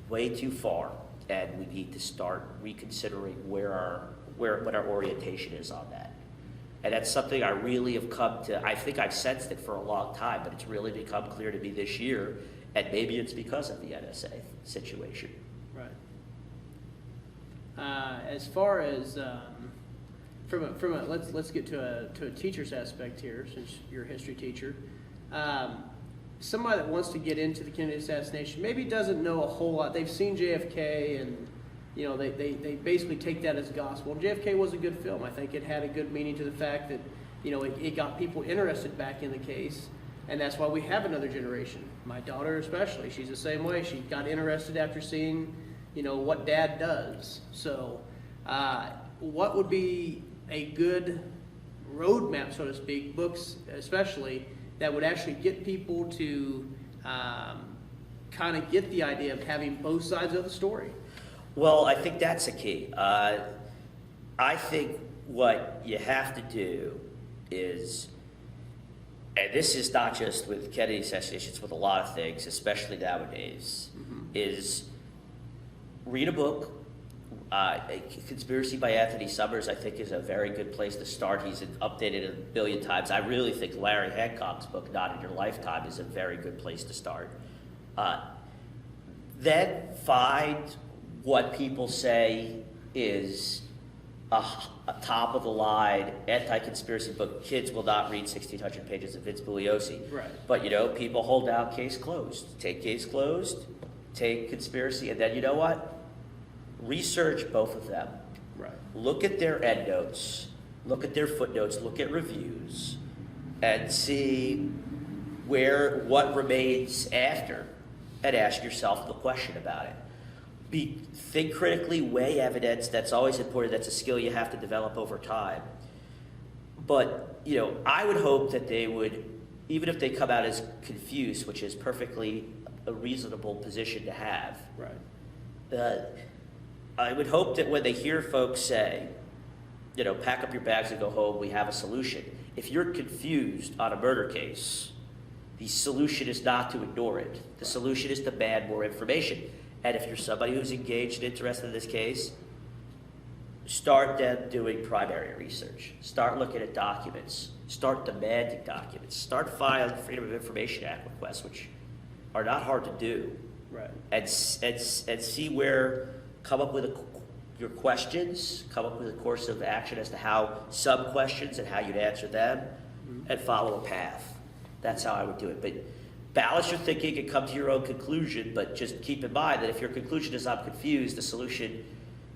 way too far and we need to start reconsidering what our orientation is on that. And that's something I really have come to, I think I've sensed it for a long time, but it's really become clear to me this year, and maybe it's because of the NSA situation. Right. As far as let's get to a teacher's aspect here, since you're a history teacher. Somebody that wants to get into the Kennedy assassination maybe doesn't know a whole lot. They've seen JFK, and you know they basically take that as gospel. JFK was a good film. I think it had a good meaning to the fact that it got people interested back in the case, and that's why we have another generation. My daughter especially, she's the same way. She got interested after seeing what Dad does. So what would be a good roadmap, so to speak, books especially, that would actually get people to kind of get the idea of having both sides of the story? Well, I think that's a key. I think what you have to do is, and this is not just with Kennedy assassination, it's with a lot of things, especially nowadays, is read a book. Conspiracy by Anthony Summers, I think, is a very good place to start. He's updated it a billion times. I really think Larry Hancock's book, Not in Your Lifetime, is a very good place to start. Then find what people say is a top-of-the-line anti-conspiracy book. Kids will not read 1,600 pages of Vince Bugliosi. Right. But, people hold out Case Closed. Take Case Closed, take Conspiracy, and then you know what? Research both of them. Right. Look at their endnotes, look at their footnotes, look at reviews, and see what remains after, and ask yourself the question about it. Think critically, weigh evidence. That's always important. That's a skill you have to develop over time. But, I would hope that they would, even if they come out as confused, which is perfectly a reasonable position to have. Right. I would hope that when they hear folks say, pack up your bags and go home, we have a solution. If you're confused on a murder case, the solution is not to ignore it. The solution is to demand more information. And if you're somebody who's engaged and interested in this case, start then doing primary research. Start looking at documents. Start demanding documents. Start filing Freedom of Information Act requests, which are not hard to do. Right. And see come up with your questions, come up with a course of action as to how some questions and how you'd answer them, and follow a path. That's how I would do it. But balance your thinking and come to your own conclusion, but just keep in mind that if your conclusion is I'm confused, the solution,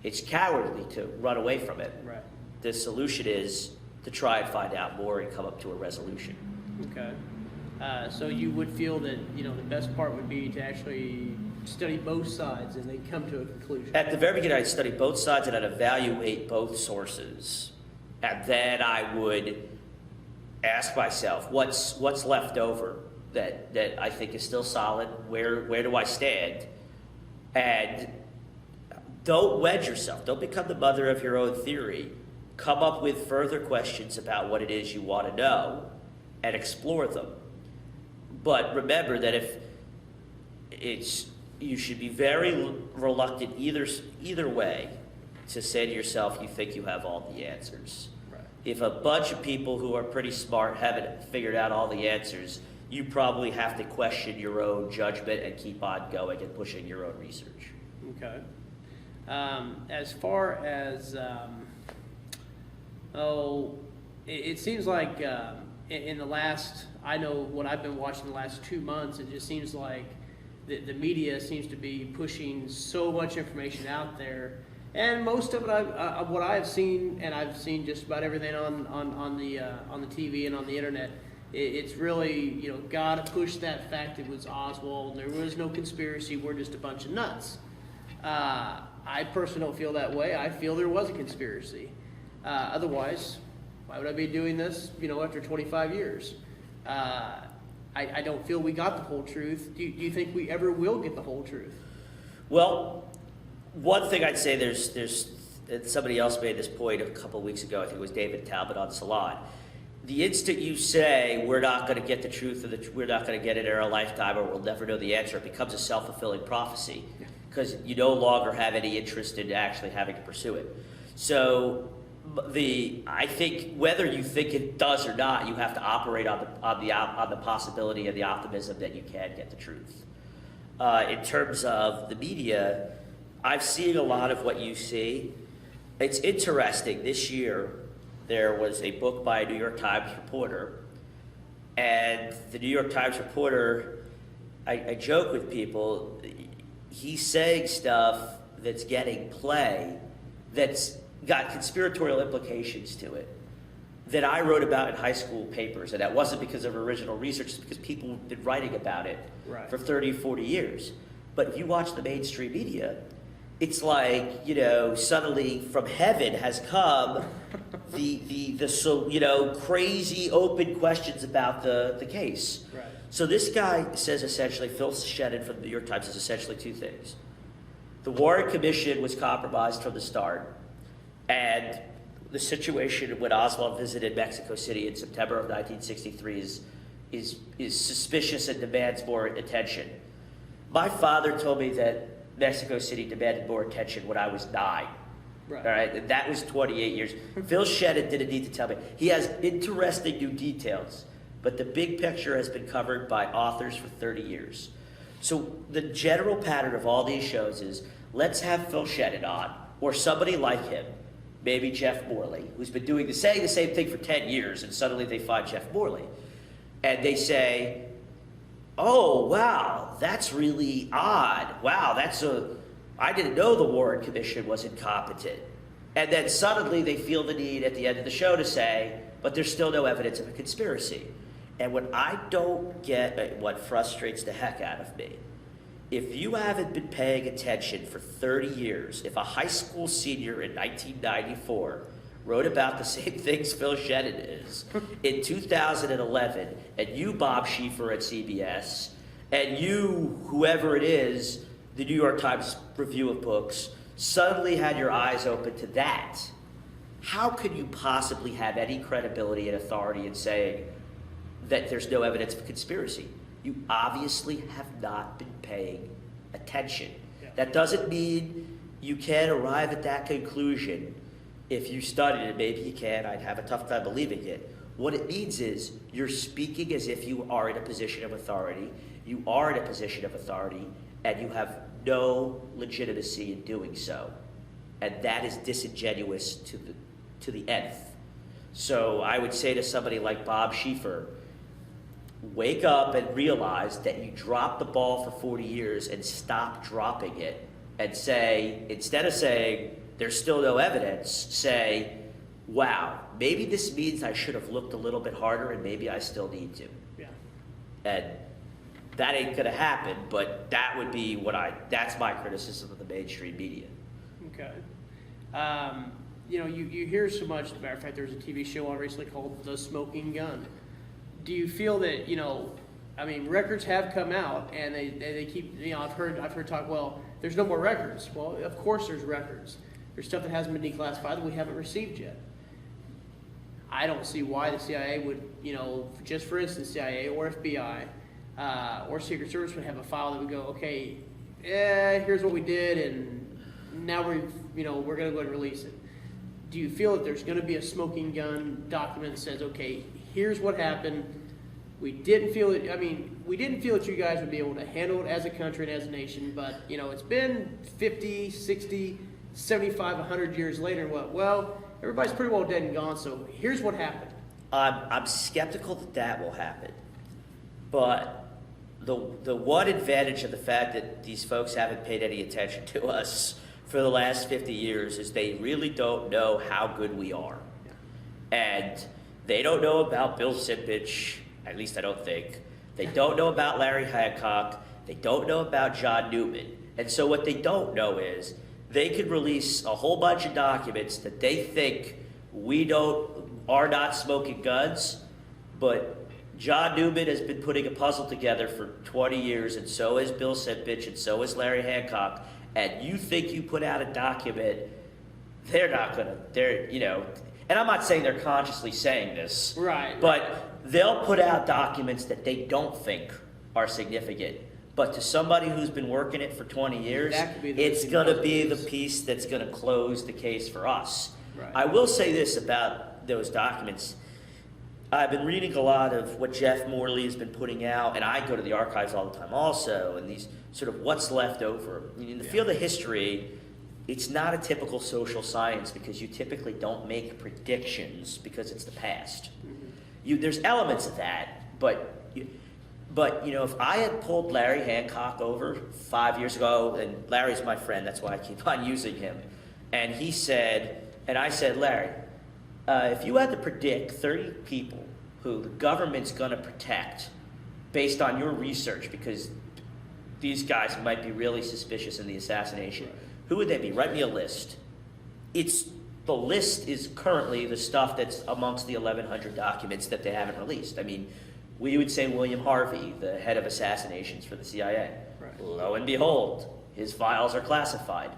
it's cowardly to run away from it. Right. The solution is to try and find out more and come up to a resolution. Okay. So you would feel that, the best part would be to actually study both sides and then come to a conclusion. At the very beginning, I'd study both sides and I'd evaluate both sources. And then I would ask myself, what's left over that I think is still solid? Where do I stand? And don't wedge yourself. Don't become the mother of your own theory. Come up with further questions about what it is you want to know and explore them. But remember that you should be very reluctant either way to say to yourself you think you have all the answers. Right. If a bunch of people who are pretty smart haven't figured out all the answers, you probably have to question your own judgment and keep on going and pushing your own research. Okay. As far as, it seems like in the last, I know what I've been watching the last 2 months, it just seems like the media seems to be pushing so much information out there. And most of it, what I've seen, and I've seen just about everything on the TV and on the internet, it's really, got to push that fact it was Oswald. There was no conspiracy. We're just a bunch of nuts. I personally don't feel that way. I feel there was a conspiracy. Otherwise, why would I be doing this, after 25 years? I don't feel we got the whole truth. Do you think we ever will get the whole truth? Well, one thing I'd say, there's somebody else made this point a couple of weeks ago. I think it was David Talbot on Salon. The instant you say we're not going to get the truth, we're not going to get it in our lifetime, or we'll never know the answer, it becomes a self-fulfilling prophecy because you no longer have any interest in actually having to pursue it. So I think whether you think it does or not, you have to operate on the possibility and the optimism that you can get the truth. In terms of the media, I've seen a lot of what you see. It's interesting. This year, there was a book by a New York Times reporter, and the New York Times reporter, I joke with people, he's saying stuff that's getting play that's got conspiratorial implications to it that I wrote about in high school papers, and that wasn't because of original research, it's because people have been writing about it for 30, 40 years. But if you watch the mainstream media, it's like, suddenly from heaven has come the crazy open questions about the case. Right. So this guy says essentially, Phil Shedden from the New York Times says essentially two things. The Warren Commission was compromised from the start, and the situation when Oswald visited Mexico City in September of 1963 is suspicious and demands more attention. My father told me that Mexico City demanded more attention when I was 9. Right. All right, and that was 28 years. Phil Shedden didn't need to tell me. He has interesting new details, but the big picture has been covered by authors for 30 years. So the general pattern of all these shows is, let's have Phil Shedden on, or somebody like him, maybe Jeff Morley, who's been saying the same thing for 10 years, and suddenly they find Jeff Morley. And they say, oh, wow, that's really odd. Wow, I didn't know the Warren Commission was incompetent. And then suddenly they feel the need at the end of the show to say, but there's still no evidence of a conspiracy. And what I don't get, what frustrates the heck out of me, if you haven't been paying attention for 30 years, if a high school senior in 1994 wrote about the same things Phil Shannon is in 2011, and you, Bob Schieffer at CBS, and you, whoever it is, the New York Times review of books, suddenly had your eyes open to that, how could you possibly have any credibility and authority in saying that there's no evidence of conspiracy? You obviously have not been paying attention. Yeah. That doesn't mean you can't arrive at that conclusion if you studied it. Maybe you can. I'd have a tough time believing it. What it means is you're speaking as if you are in a position of authority. You are in a position of authority, and you have no legitimacy in doing so. And that is disingenuous to the nth. So I would say to somebody like Bob Schieffer, wake up and realize that you dropped the ball for 40 years and stop dropping it, and say, instead of saying there's still no evidence, say, wow, maybe this means I should have looked a little bit harder and maybe I still need to. Yeah. And that ain't gonna happen, but that would be that's my criticism of the mainstream media. Okay. You know, you hear so much, as a matter of fact, there's a TV show on recently called The Smoking Gun. Do you feel that, you know, I mean, records have come out and they keep, you know, I've heard talk, well, there's no more records. Well, of course there's records. There's stuff that hasn't been declassified that we haven't received yet. I don't see why the CIA would, you know, just for instance, CIA or FBI or Secret Service would have a file that would go, okay, here's what we did, and now we're going to go and release it. Do you feel that there's going to be a smoking gun document that says, okay, here's what happened. We didn't feel that you guys would be able to handle it as a country and as a nation, but, you know, it's been 50, 60, 75, 100 years later, well, everybody's pretty well dead and gone, so here's what happened. I'm skeptical that will happen, but the one advantage of the fact that these folks haven't paid any attention to us for the last 50 years is they really don't know how good we are. Yeah. And they don't know about Bill Simpich, at least I don't think. They don't know about Larry Hancock. They don't know about John Newman. And so what they don't know is they could release a whole bunch of documents that they think are not smoking guns, but John Newman has been putting a puzzle together for 20 years, and so has Bill Simpich, and so has Larry Hancock. And you think you put out a document, and I'm not saying they're consciously saying this, right? But they'll put out documents that they don't think are significant. But to somebody who's been working it for 20 years, it's going to be the piece that's going to close the case for us. Right. I will say this about those documents. I've been reading a lot of what Jeff Morley has been putting out, and I go to the archives all the time also, and these sort of what's left over. In the field of history, it's not a typical social science because you typically don't make predictions because it's the past. Mm-hmm. There's elements of that, but if I had pulled Larry Hancock over 5 years ago, and Larry's my friend, that's why I keep on using him, and I said, Larry, if you had to predict 30 people who the government's going to protect based on your research, because these guys might be really suspicious in the assassination, who would they be? Write me a list. The list is currently the stuff that's amongst the 1,100 documents that they haven't released. I mean, we would say William Harvey, the head of assassinations for the CIA. Right. Lo and behold, his files are classified.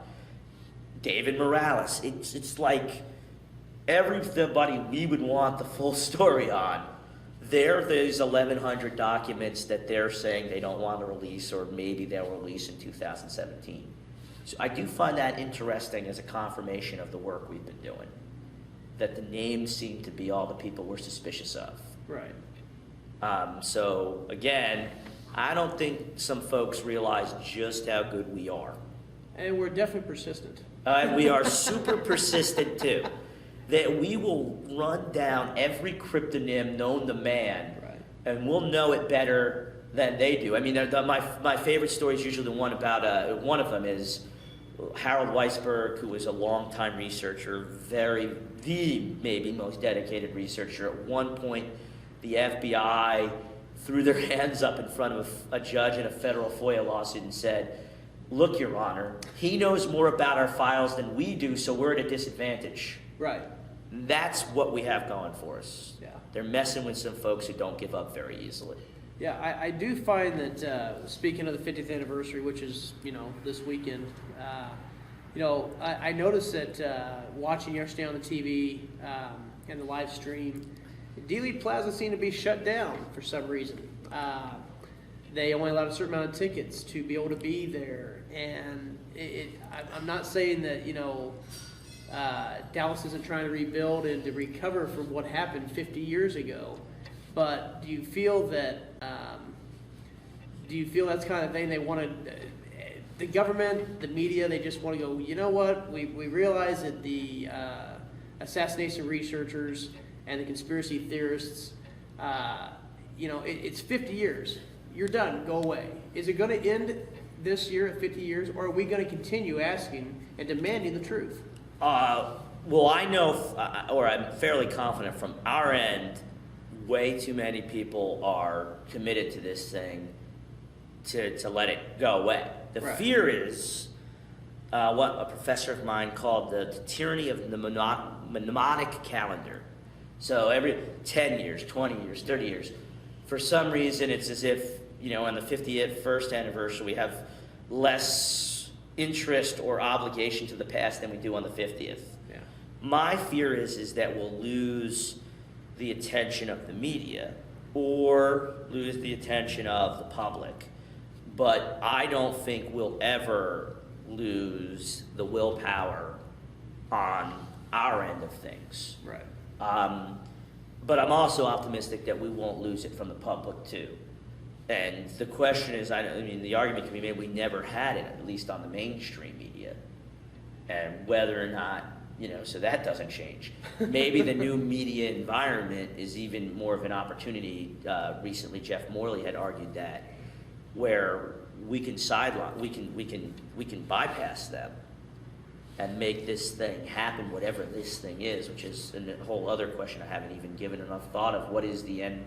David Morales. It's like everybody we would want the full story on. There's 1,100 documents that they're saying they don't want to release, or maybe they'll release in 2017. So I do find that interesting as a confirmation of the work we've been doing, that the names seem to be all the people we're suspicious of. Right. So again, I don't think some folks realize just how good we are. And we're definitely persistent. And we are super persistent too. That we will run down every cryptonym known to man, right, and we'll know it better than they do. I mean, my favorite story is usually the one about, one of them is Harold Weisberg, who was a longtime researcher, the maybe most dedicated researcher. At one point, the FBI threw their hands up in front of a judge in a federal FOIA lawsuit and said, look, Your Honor, he knows more about our files than we do, so we're at a disadvantage. Right. That's what we have going for us. Yeah. They're messing with some folks who don't give up very easily. Yeah, I do find that, speaking of the 50th anniversary, which is, this weekend, I noticed that watching yesterday on the TV and the live stream, Dealey Plaza seemed to be shut down for some reason. They only allowed a certain amount of tickets to be able to be there. And I'm not saying that, Dallas isn't trying to rebuild and to recover from what happened 50 years ago. But do you feel that that's kind of thing they want to, the government, the media, they just want to go, you know what, we realize that the assassination researchers and the conspiracy theorists, it's 50 years. You're done. Go away. Is it going to end this year at 50 years, or are we going to continue asking and demanding the truth? Well, I know, or I'm fairly confident from our end, way too many people are committed to this thing to let it go away. The Right. fear is what a professor of mine called the tyranny of the mnemonic calendar. So every 10 years, 20 years, 30 years, for some reason it's as if, on the 51st anniversary, we have less interest or obligation to the past than we do on the 50th. Yeah. My fear is that we'll lose the attention of the media or lose the attention of the public. But I don't think we'll ever lose the willpower on our end of things. Right. But I'm also optimistic that we won't lose it from the public too. And the question is, the argument can be made we never had it, at least on the mainstream media. And whether or not, so that doesn't change. Maybe the new media environment is even more of an opportunity. Recently, Jeff Morley had argued that, where we can sideline, we can bypass them and make this thing happen, whatever this thing is, which is a whole other question I haven't even given enough thought of. What is the end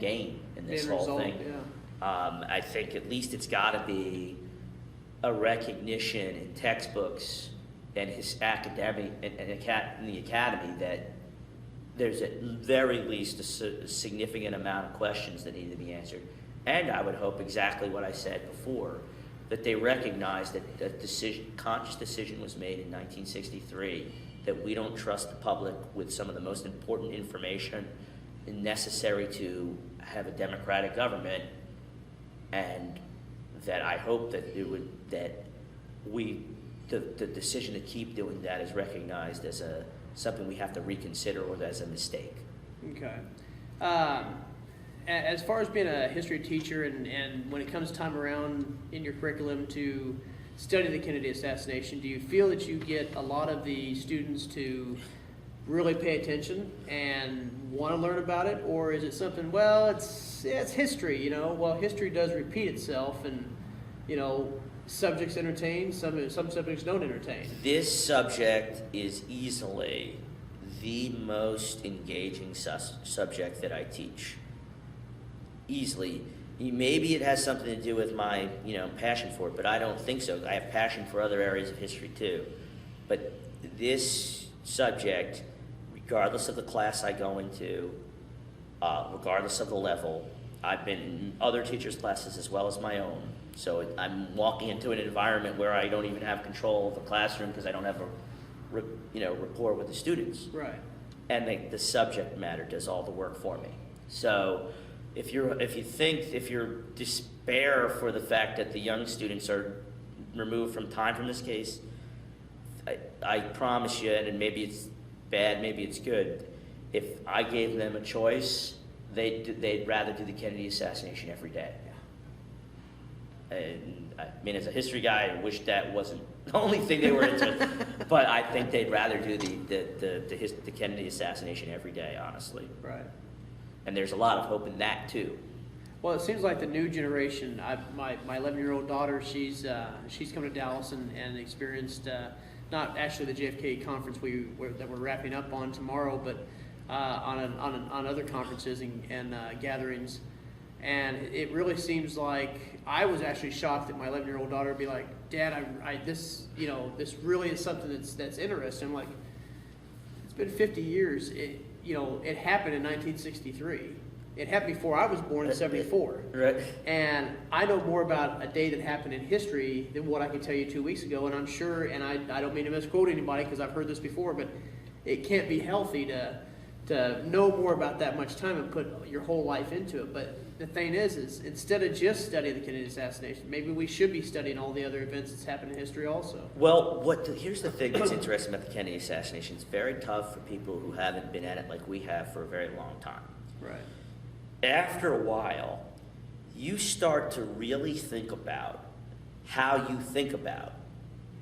game in this whole result, thing? yeah. I think at least it's got to be a recognition in textbooks and his academic and in the academy that there's at very least a significant amount of questions that need to be answered. And I would hope exactly what I said before, that they recognize that a conscious decision was made in 1963 that we don't trust the public with some of the most important information necessary to have a democratic government, and that I hope that the decision to keep doing that is recognized as something we have to reconsider or as a mistake. Okay. As far as being a history teacher and when it comes time around in your curriculum to study the Kennedy assassination, do you feel that you get a lot of the students to really pay attention and want to learn about it, or is it something, well, it's history, well, history does repeat itself, and subjects entertain, some subjects don't entertain. This subject is easily the most engaging subject that I teach. Easily. Maybe it has something to do with my, passion for it, but I don't think so. I have passion for other areas of history too. But this subject, regardless of the class I go into, regardless of the level, I've been in other teachers' classes as well as my own. So I'm walking into an environment where I don't even have control of the classroom because I don't have a rapport with the students. Right. And the subject matter does all the work for me. So if you're despair for the fact that the young students are removed from time from this case, I promise you, and maybe it's bad, maybe it's good, if I gave them a choice, they'd rather do the Kennedy assassination every day. And as a history guy, I wish that wasn't the only thing they were into, but I think they'd rather do the Kennedy assassination every day, honestly. Right. And there's a lot of hope in that too. Well, it seems like the new generation. My 11-year-old daughter, she's come to Dallas and experienced not actually the JFK conference that we're wrapping up on tomorrow, but on other conferences and gatherings, and it really seems like I was actually shocked that my 11-year-old daughter would be like, "Dad, this really is something that's interesting." I'm like, it's been 50 years. It happened in 1963. It happened before I was born in 74. Right. And I know more about a day that happened in history than what I could tell you 2 weeks ago. And I'm sure, and I don't mean to misquote anybody because I've heard this before, but it can't be healthy to know more about that much time and put your whole life into it. But the thing is instead of just studying the Kennedy assassination, maybe we should be studying all the other events that's happened in history also. Well, here's the thing that's interesting about the Kennedy assassination. It's very tough for people who haven't been at it like we have for a very long time. Right. After a while, you start to really think about how you think about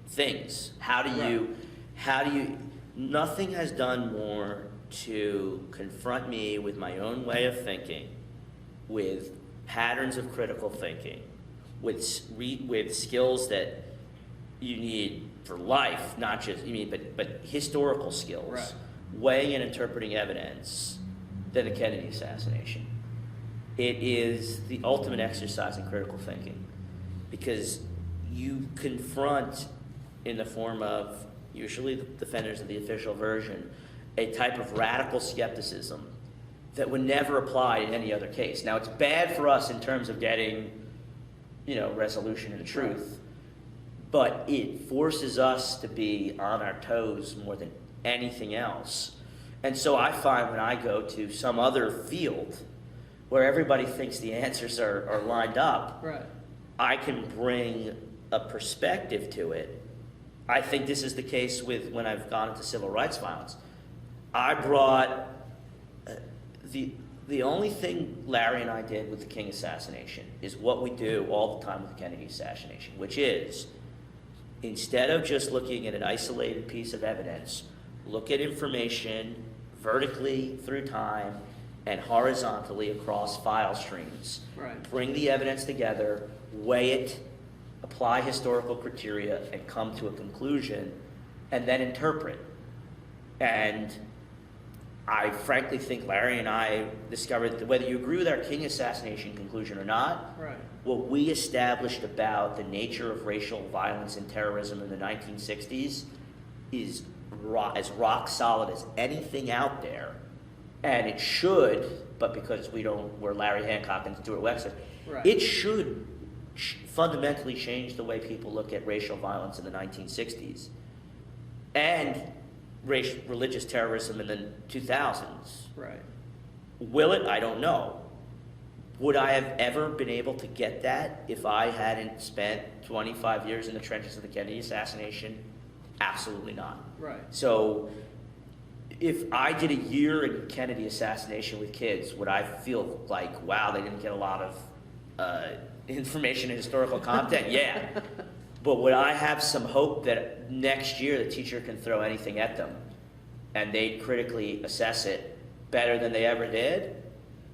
things. How do you, nothing has done more to confront me with my own way of thinking, with patterns of critical thinking, with skills that you need for life, not just, but historical skills, right. Weighing and interpreting evidence, than the Kennedy assassination. It is the ultimate exercise in critical thinking, because you confront, in the form of usually the defenders of the official version, a type of radical skepticism that would never apply in any other case. Now, it's bad for us in terms of getting, resolution to the truth, but it forces us to be on our toes more than anything else. And so I find when I go to some other field where everybody thinks the answers are lined up, right, I can bring a perspective to it. I think this is the case with when I've gone into civil rights violence. I brought the only thing Larry and I did with the King assassination is what we do all the time with the Kennedy assassination, which is, instead of just looking at an isolated piece of evidence, look at information vertically through time and horizontally across file streams. right. Bring the evidence together, weigh it, apply historical criteria, and come to a conclusion, and then interpret. And I frankly think Larry and I discovered that whether you agree with our King assassination conclusion or not, Right. what we established about the nature of racial violence and terrorism in the 1960s is as rock solid as anything out there. And it should, but because we're Larry Hancock and Stu Wexler, Right. it should fundamentally change the way people look at racial violence in the 1960s and religious terrorism in the 2000s. Right. Will it? I don't know. Would I have ever been able to get that if I hadn't spent 25 years in the trenches of the Kennedy assassination? Absolutely not. Right. So if I did a year in Kennedy assassination with kids, would I feel like, wow, they didn't get a lot of information and historical content? Yeah. But would I have some hope that next year the teacher can throw anything at them and they'd critically assess it better than they ever did?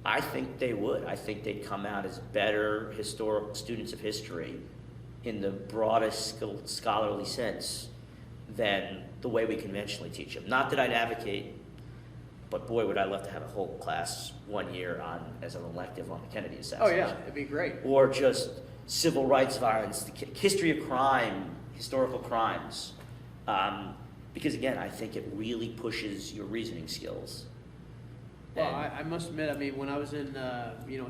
I think they would. I think they'd come out as better historical students of history in the broadest scholarly sense than the way we conventionally teach them. Not that I'd advocate, but boy, would I love to have a whole class 1 year on as an elective on the Kennedy Oh assassination. yeah, it'd be great. Or just civil rights violence, the history of crime, historical crimes. Because again, I think it really pushes your reasoning skills. Well, And- I must admit, when I was in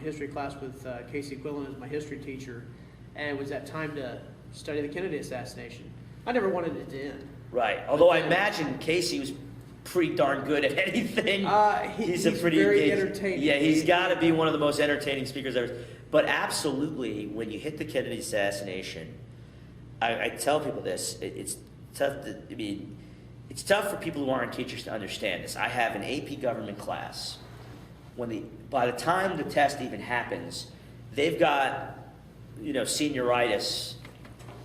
history class with Casey Quillen as my history teacher, and it was that time to study the Kennedy assassination, I never wanted it to end. Right. Although I imagine Casey was pretty darn good at anything. He's a pretty very engaged- entertaining. Yeah, he's got to be one of the most entertaining speakers ever. But absolutely, when you hit the Kennedy assassination, I tell people this. It's tough. It's tough for people who aren't teachers to understand this. I have an AP government class. By the time the test even happens, they've got senioritis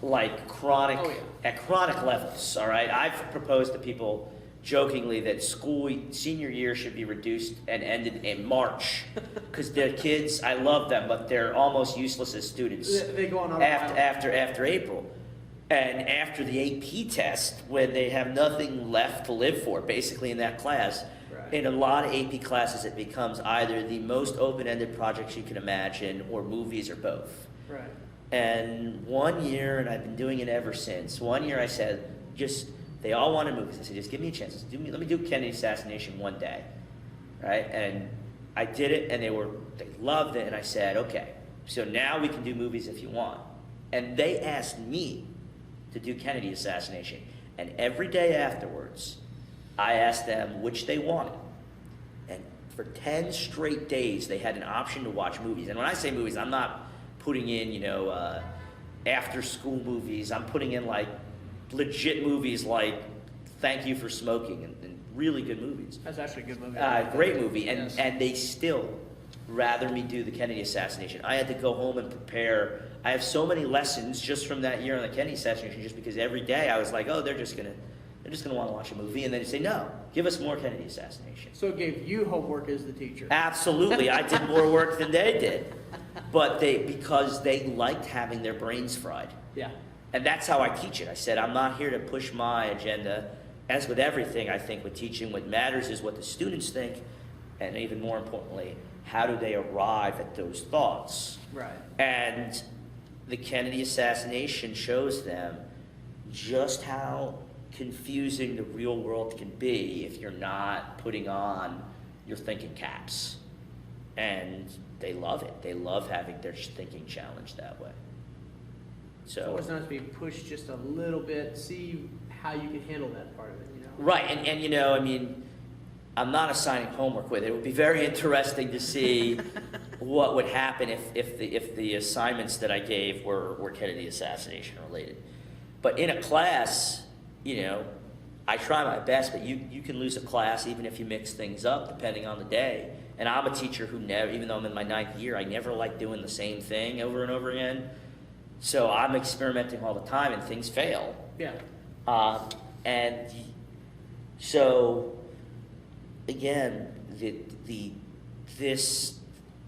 like chronic at chronic levels. All right, I've proposed to people jokingly that senior year should be reduced and ended in March because the kids, I love them, but they're almost useless as students. They go on after April. And after the AP test, when they have nothing left to live for, basically in that class, in a lot of AP classes, it becomes either the most open-ended projects you can imagine, or movies, or both. Right. And one year, and I've been doing it ever since, one year I said, they all wanted movies. I said, just give me a chance. Let me do Kennedy assassination one day, right? And I did it, and they loved it, and I said, okay, so now we can do movies if you want. And they asked me to do Kennedy assassination. And every day afterwards, I asked them which they wanted. And for 10 straight days, they had an option to watch movies. And when I say movies, I'm not putting in, after-school movies. I'm putting in, like, legit movies like Thank You for Smoking, and really good movies. That's actually a good movie. Great movie. And, Yes. and they still rather me do the Kennedy assassination. I had to go home and prepare. I have so many lessons just from that year on the Kennedy assassination, just because every day I was like, oh, they're just gonna want to watch a movie, and then they say, no, give us more Kennedy assassination. So it gave you homework as the teacher. Absolutely, I did more work than they did, but because they liked having their brains fried. Yeah. And that's how I teach it. I said, I'm not here to push my agenda. As with everything, I think with teaching, what matters is what the students think, and even more importantly, how do they arrive at those thoughts? Right. And the Kennedy assassination shows them just how confusing the real world can be if you're not putting on your thinking caps. And they love it. They love having their thinking challenged that way. So it's always nice to be pushed just a little bit, see how you can handle that part of it, Right, and I'm not assigning homework with it. It would be very interesting to see what would happen if the assignments that I gave were Kennedy assassination related. But in a class, I try my best, but you can lose a class even if you mix things up depending on the day. And I'm a teacher who never, even though I'm in my 9th year, I never like doing the same thing over and over again. So I'm experimenting all the time, and things fail. Yeah. And so, again, this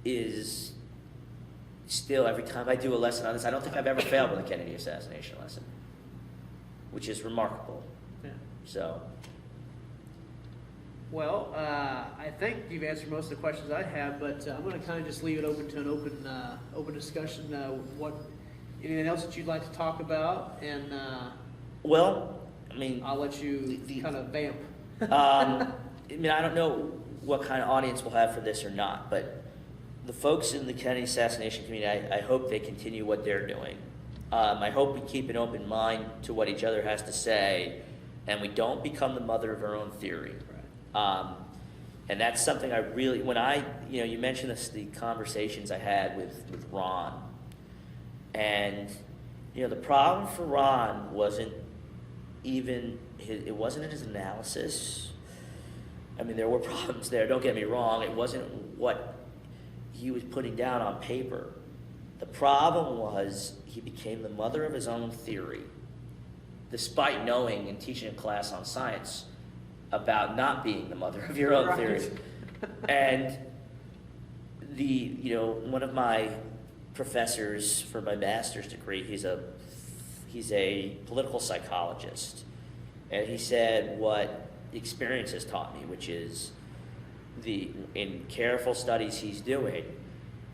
is still, every time I do a lesson on this, I don't think I've ever failed with a Kennedy assassination lesson, which is remarkable. Yeah. So. Well, I think you've answered most of the questions I have, but I'm going to kind of just leave it open to an open discussion. Anything else that you'd like to talk about? And Well, I mean, I'll let you kind of vamp. I don't know what kind of audience we'll have for this or not, but the folks in the Kennedy assassination community, I hope they continue what they're doing. I hope we keep an open mind to what each other has to say, and we don't become the mother of our own theory. Right. And that's something I really, you mentioned the conversations I had with Ron. And, the problem for Ron wasn't even it wasn't in his analysis. I mean, there were problems there, don't get me wrong. It wasn't what he was putting down on paper. The problem was he became the mother of his own theory, despite knowing and teaching a class on science about not being the mother of your own theory. And one of my professors for my master's degree, he's a political psychologist, and he said what experience has taught me, which is in careful studies he's doing,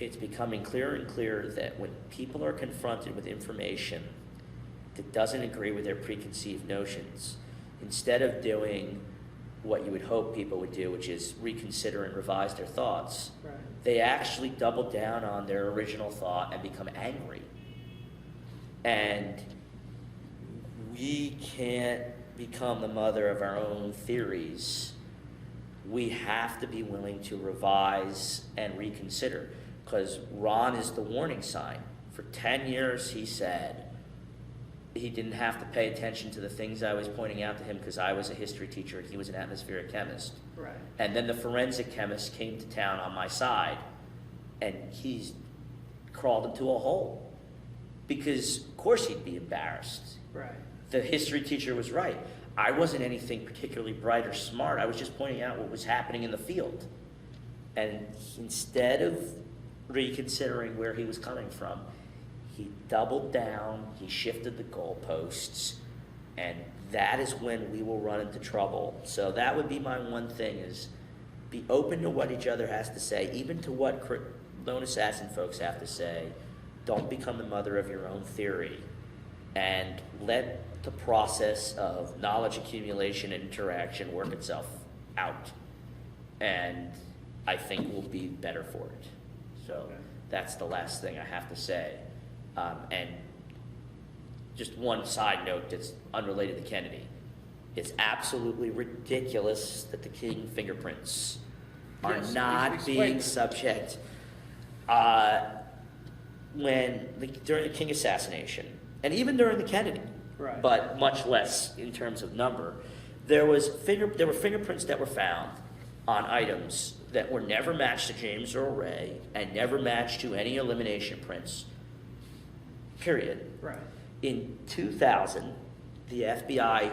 it's becoming clearer and clearer that when people are confronted with information that doesn't agree with their preconceived notions, instead of doing what you would hope people would do, which is reconsider and revise their thoughts, right, they actually double down on their original thought and become angry. And we can't become the mother of our own theories. We have to be willing to revise and reconsider, because Ron is the warning sign. For 10 years, he said he didn't have to pay attention to the things I was pointing out to him because I was a history teacher and he was an atmospheric chemist. Right. And then the forensic chemist came to town on my side, and he's crawled into a hole because, of course, he'd be embarrassed. Right. The history teacher was right. I wasn't anything particularly bright or smart. I was just pointing out what was happening in the field. And instead of reconsidering where he was coming from, He doubled down, he shifted the goalposts, and that is when we will run into trouble. So that would be my one thing, is be open to what each other has to say, even to what lone assassin folks have to say. Don't become the mother of your own theory, and let the process of knowledge accumulation and interaction work itself out. And I think we'll be better for it. So that's the last thing I have to say. And just one side note that's unrelated to Kennedy. It's absolutely ridiculous that the King fingerprints are not being subject. During the King assassination, and even during the Kennedy, Right. but much less in terms of number, there were fingerprints that were found on items that were never matched to James Earl Ray and never matched to any elimination prints, period. Right. In 2000, the FBI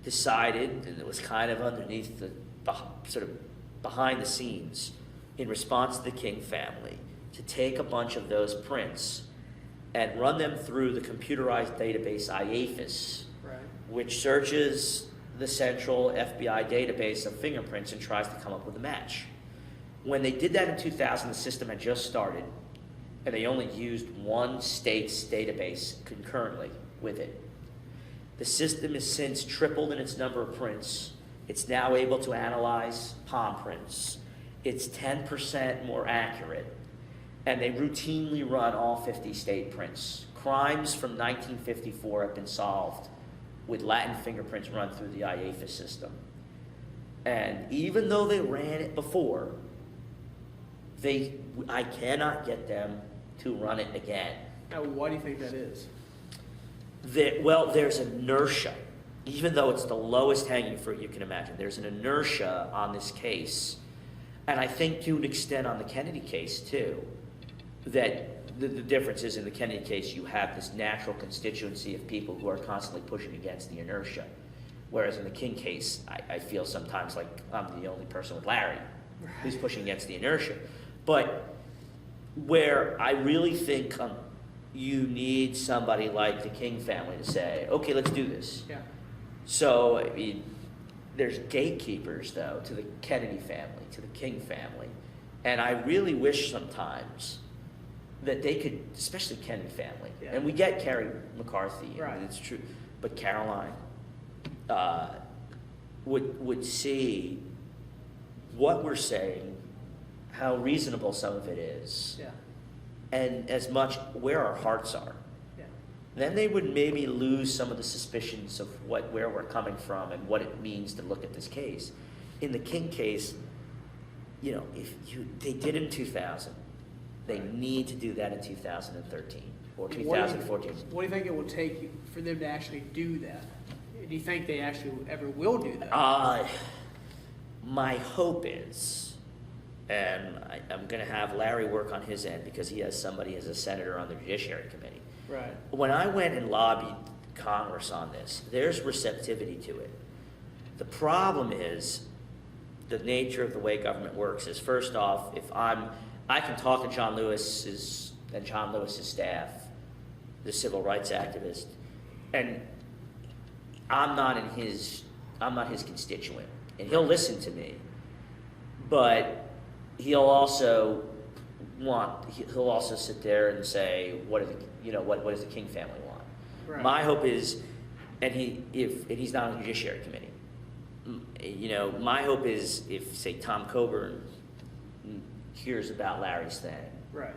decided, and it was kind of underneath sort of behind the scenes, in response to the King family, to take a bunch of those prints and run them through the computerized database IAFIS, Right. which searches the central FBI database of fingerprints and tries to come up with a match. When they did that in 2000, the system had just started, and they only used one state's database concurrently with it. The system has since tripled in its number of prints. It's now able to analyze palm prints. It's 10% more accurate, and they routinely run all 50 state prints. Crimes from 1954 have been solved with Latin fingerprints run through the IAFIS system. And even though they ran it before, I cannot get them to run it again. Now, why do you think that is? There's inertia. Even though it's the lowest hanging fruit you can imagine, there's an inertia on this case. And I think to an extent on the Kennedy case too, that the difference is in the Kennedy case, you have this natural constituency of people who are constantly pushing against the inertia. Whereas in the King case, I feel sometimes like I'm the only person with Larry who's pushing against the inertia. But where I really think you need somebody like the King family to say, okay, let's do this. Yeah. So, I mean, there's gatekeepers, though, to the Kennedy family, to the King family. And I really wish sometimes that they could, especially Kennedy family, Yeah. and we get Carrie McCarthy, Right. and it's true, but Caroline would see what we're saying, how reasonable some of it is, Yeah. and as much where our hearts are. Yeah. Then they would maybe lose some of the suspicions of where we're coming from and what it means to look at this case. In the King case, they did it in 2000. They need to do that in 2013 or 2014. What do you think it will take for them to actually do that? Do you think they actually ever will do that? My hope is, and I'm going to have Larry work on his end because he has somebody as a senator on the Judiciary Committee. Right. When I went and lobbied Congress on this, there's receptivity to it. The problem is the nature of the way government works is, first off, I can talk to John Lewis's staff, the civil rights activist, and I'm not his constituent, and he'll listen to me, but he'll also sit there and say, what does the King family want? Right. My hope is, and he's not on the Judiciary Committee, my hope is if, say, Tom Coburn hears about Larry's thing, Right.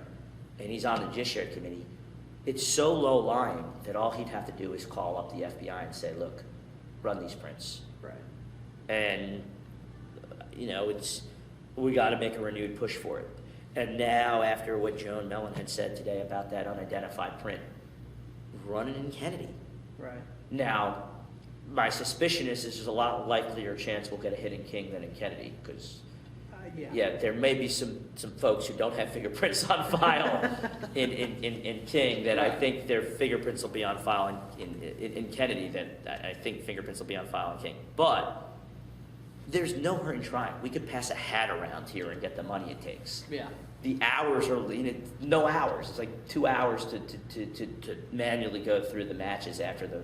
and he's on the Judiciary Committee, it's so low-lying that all he'd have to do is call up the FBI and say, look, run these prints. Right. And, we got to make a renewed push for it. And now, after what Joan Mellon had said today about that unidentified print, run it in Kennedy. Right. Now, my suspicion is there's a lot likelier chance we'll get a hit in King than in Kennedy, because there may be some folks who don't have fingerprints on file in King that I think their fingerprints will be on file in Kennedy, that I think fingerprints will be on file in King. But there's no hurry in trying. We could pass a hat around here and get the money it takes. Yeah. The hours are, no hours. It's like 2 hours to manually go through the matches after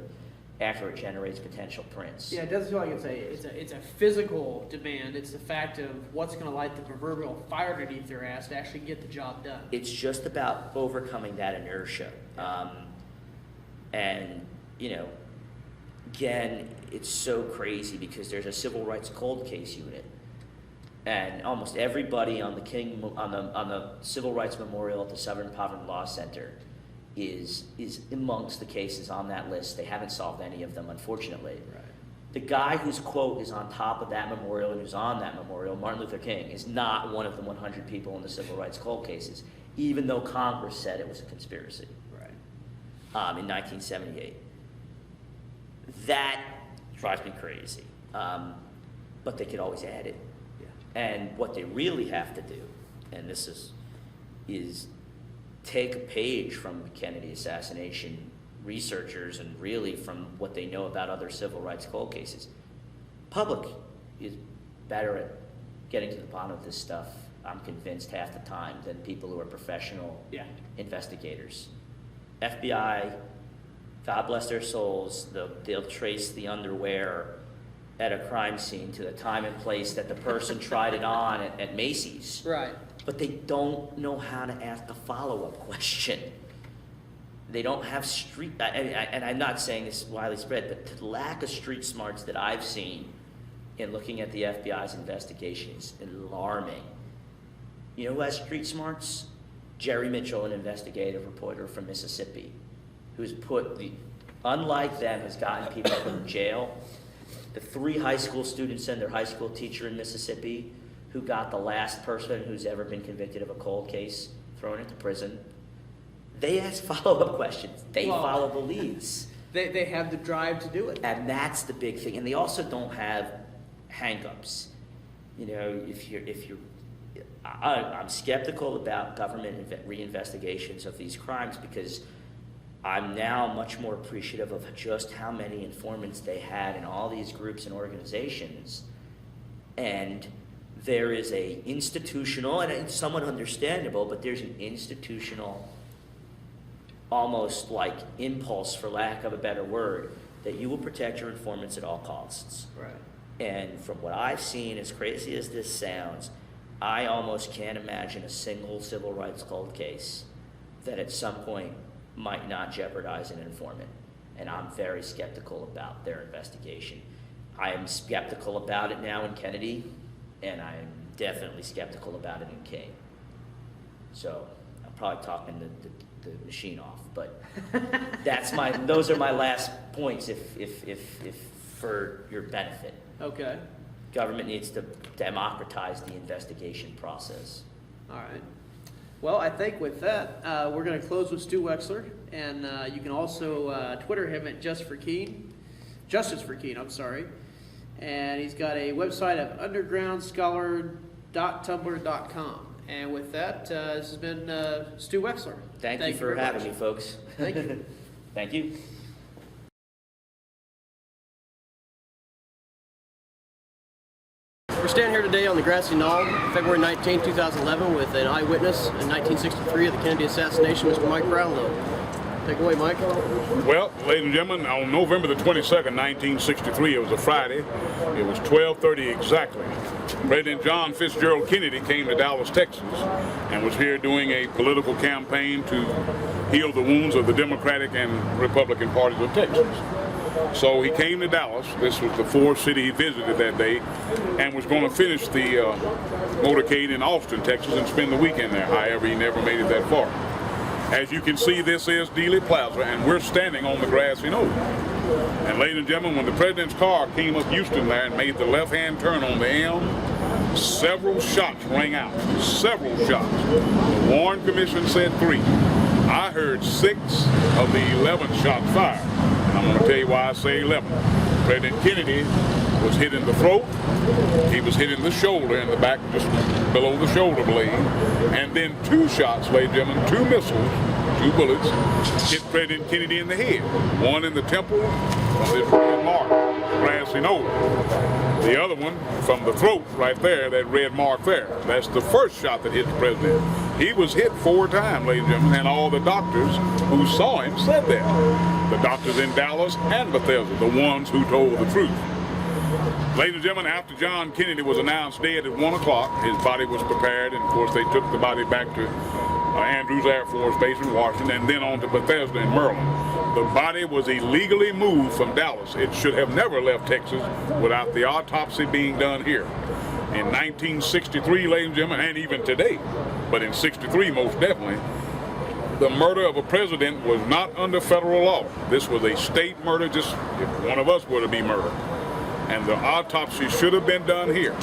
it generates potential prints. Yeah, it doesn't feel like it's a physical demand. It's the fact of what's going to light the proverbial fire underneath their ass to actually get the job done. It's just about overcoming that inertia. And, again, it's so crazy because there's a civil rights cold case unit. And almost everybody on the Civil Rights Memorial at the Southern Poverty Law Center is amongst the cases on that list. They haven't solved any of them, unfortunately. Right. The guy whose quote is on top of that memorial and who's on that memorial, Martin Luther King, is not one of the 100 people in the civil rights cold cases, even though Congress said it was a conspiracy. Right. In 1978. That drives me crazy. But they could always add it. And what they really have to do, and this is take a page from Kennedy assassination researchers and really from what they know about other civil rights cold cases. Public is better at getting to the bottom of this stuff, I'm convinced, half the time than people who are professional investigators. FBI, God bless their souls, they'll trace the underwear at a crime scene to the time and place that the person tried it on at Macy's. Right. But they don't know how to ask a follow-up question. They don't have and I'm not saying this is widely spread, but the lack of street smarts that I've seen in looking at the FBI's investigation is alarming. You know who has street smarts? Jerry Mitchell, an investigative reporter from Mississippi, who's unlike them, has gotten people from jail. The 3 high school students and their high school teacher in Mississippi who got the last person who's ever been convicted of a cold case thrown into prison, they ask follow-up questions. They follow the leads. They have the drive to do it. And that's the big thing. And they also don't have hang-ups. I'm skeptical about government reinvestigations of these crimes because I'm now much more appreciative of just how many informants they had in all these groups and organizations. And there is a institutional, and it's somewhat understandable, but there's an institutional, almost like impulse, for lack of a better word, that you will protect your informants at all costs. Right. And from what I've seen, as crazy as this sounds, I almost can't imagine a single civil rights cold case that at some point might not jeopardize an informant. And I'm very skeptical about their investigation. I am skeptical about it now in Kennedy, and I'm definitely skeptical about it in King. So I'm probably talking the machine off, but those are my last points if for your benefit. Okay. Government needs to democratize the investigation process. All right. Well, I think with that, we're going to close with Stu Wexler, and you can also Twitter him at Justice for Keene, I'm sorry. And he's got a website of undergroundscholar.tumblr.com. And with that, this has been Stu Wexler. Thank you for having me, folks. Thank you. Thank you. We're standing here today on the grassy knoll, February 19, 2011, with an eyewitness in 1963 of the Kennedy assassination, Mr. Mike Brownlow. Take it away, Mike. Well, ladies and gentlemen, on November the 22nd, 1963, it was a Friday. It was 12:30 exactly. President John Fitzgerald Kennedy came to Dallas, Texas, and was here doing a political campaign to heal the wounds of the Democratic and Republican parties of Texas. So he came to Dallas. This was the fourth city he visited that day, and was going to finish the motorcade in Austin, Texas, and spend the weekend there. However, he never made it that far. As you can see, this is Dealey Plaza, and we're standing on the grassy knoll. And ladies and gentlemen, when the president's car came up Houston there and made the left-hand turn on the Elm, several shots rang out. Several shots. The Warren Commission said 3. I heard 6 of the 11 shots fired. And I'm going to tell you why I say 11. President Kennedy was hit in the throat. He was hit in the shoulder, in the back, just below the shoulder blade. And then 2 shots, ladies and gentlemen, 2 missiles, 2 bullets, hit President Kennedy in the head. One in the temple, from this red mark, grassy knoll. The other one from the throat right there, that red mark there. That's the first shot that hit the president. He was hit 4 times, ladies and gentlemen, and all the doctors who saw him said that. The doctors in Dallas and Bethesda, the ones who told the truth. Ladies and gentlemen, after John Kennedy was announced dead at 1 o'clock, his body was prepared, and of course they took the body back to Andrews Air Force Base in Washington, and then on to Bethesda in Maryland. The body was illegally moved from Dallas. It should have never left Texas without the autopsy being done here. In 1963, ladies and gentlemen, and even today, but in 63 most definitely, the murder of a president was not under federal law. This was a state murder, just if one of us were to be murdered. And the autopsy should have been done here.